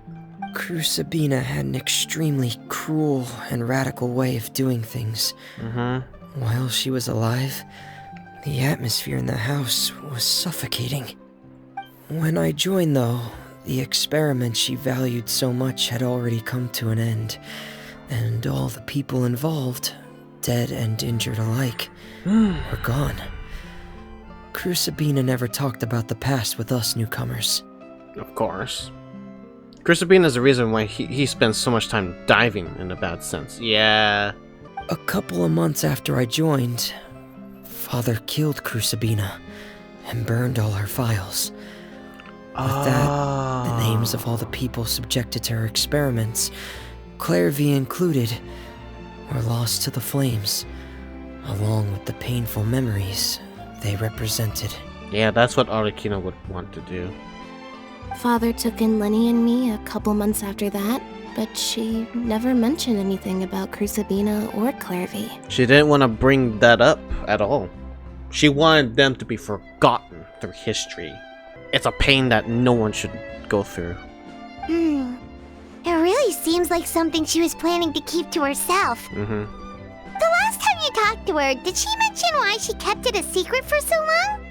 Crucibina had an extremely cruel and radical way of doing things. While she was alive, the atmosphere in the house was suffocating. When I joined, though, the experiment she valued so much had already come to an end, and all the people involved, dead and injured alike, were gone. Crucibina never talked about the past with us newcomers. Of course. Crucibina is the reason why he spends so much time diving in a bad sense. Yeah. A couple of months after I joined, Father killed Crucibina and burned all her files. With that, the names of all the people subjected to her experiments, Clervie included, were lost to the flames, along with the painful memories they represented. Yeah, that's what Arlecchino would want to do. Father took in Lenny and me a couple months after that, but she never mentioned anything about Crucibina or Clervie. She didn't want to bring that up at all. She wanted them to be forgotten through history. It's a pain that no one should go through. It really seems like something she was planning to keep to herself. The last time you talked to her, did she mention why she kept it a secret for so long?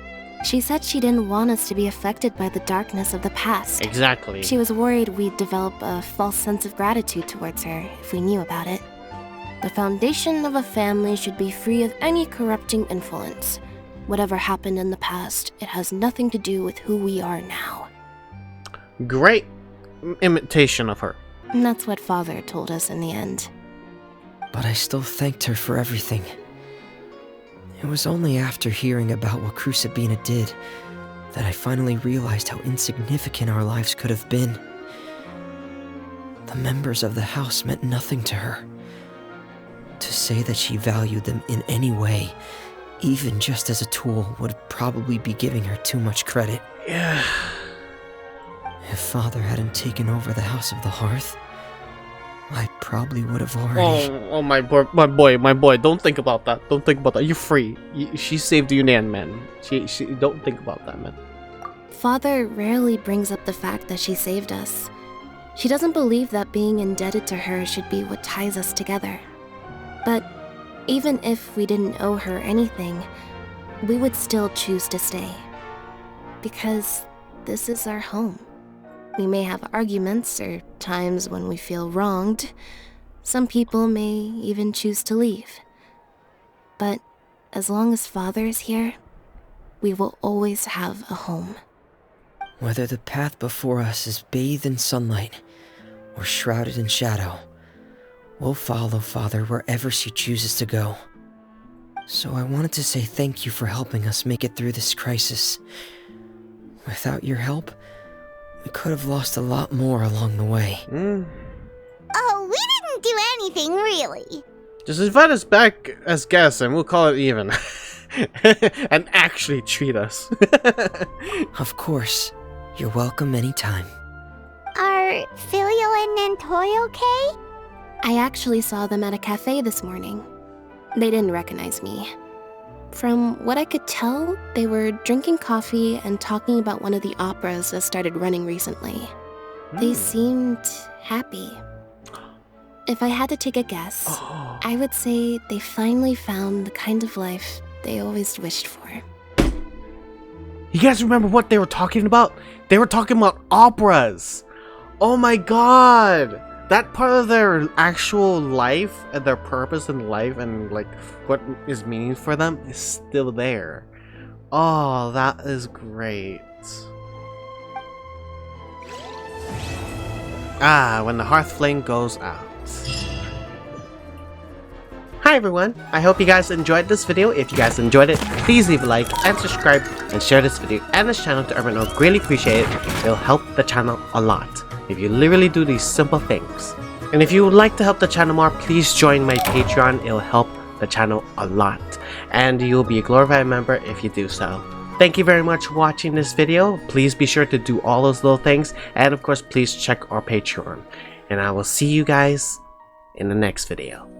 She said she didn't want us to be affected by the darkness of the past. Exactly. She was worried we'd develop a false sense of gratitude towards her if we knew about it. The foundation of a family should be free of any corrupting influence. Whatever happened in the past, it has nothing to do with who we are now. Great imitation of her. And that's what Father told us in the end. But I still thanked her for everything. It was only after hearing about what Crucibina did that I finally realized how insignificant our lives could have been. The members of the house meant nothing to her. To say that she valued them in any way, even just as a tool, would probably be giving her too much credit. Yeah. If Father hadn't taken over the House of the Hearth, I probably would have already... Oh my boy, don't think about that. Don't think about that. You're free. She saved you, man. She don't think about that, man. Father rarely brings up the fact that she saved us. She doesn't believe that being indebted to her should be what ties us together. But even if we didn't owe her anything, we would still choose to stay. Because this is our home. We may have arguments or times when we feel wronged. Some people may even choose to leave. But as long as Father is here, we will always have a home. Whether the path before us is bathed in sunlight or shrouded in shadow, we'll follow Father wherever she chooses to go. So I wanted to say thank you for helping us make it through this crisis. Without your help, we could have lost a lot more along the way. Oh, we didn't do anything, really. Just invite us back as guests and we'll call it even. And actually treat us. Of course. You're welcome anytime. Are Filial and Nantoy okay? I actually saw them at a cafe this morning. They didn't recognize me. From what I could tell, they were drinking coffee and talking about one of the operas that started running recently. They seemed happy. If I had to take a guess, I would say they finally found the kind of life they always wished for. You guys remember what they were talking about? They were talking about operas. Oh my god. That part of their actual life and their purpose in life and like what is meaning for them is still there. Oh, that is great. Ah, when the hearth flame goes out. Hi everyone, I hope you guys enjoyed this video. If you guys enjoyed it, please leave a like and subscribe and share this video and this channel to everyone else. Really appreciate it. It'll help the channel a lot if you literally do these simple things. And if you would like to help the channel more, please join my Patreon. It'll help the channel a lot. And you'll be a glorified member if you do so. Thank you very much for watching this video. Please be sure to do all those little things. And of course, please check our Patreon. And I will see you guys in the next video.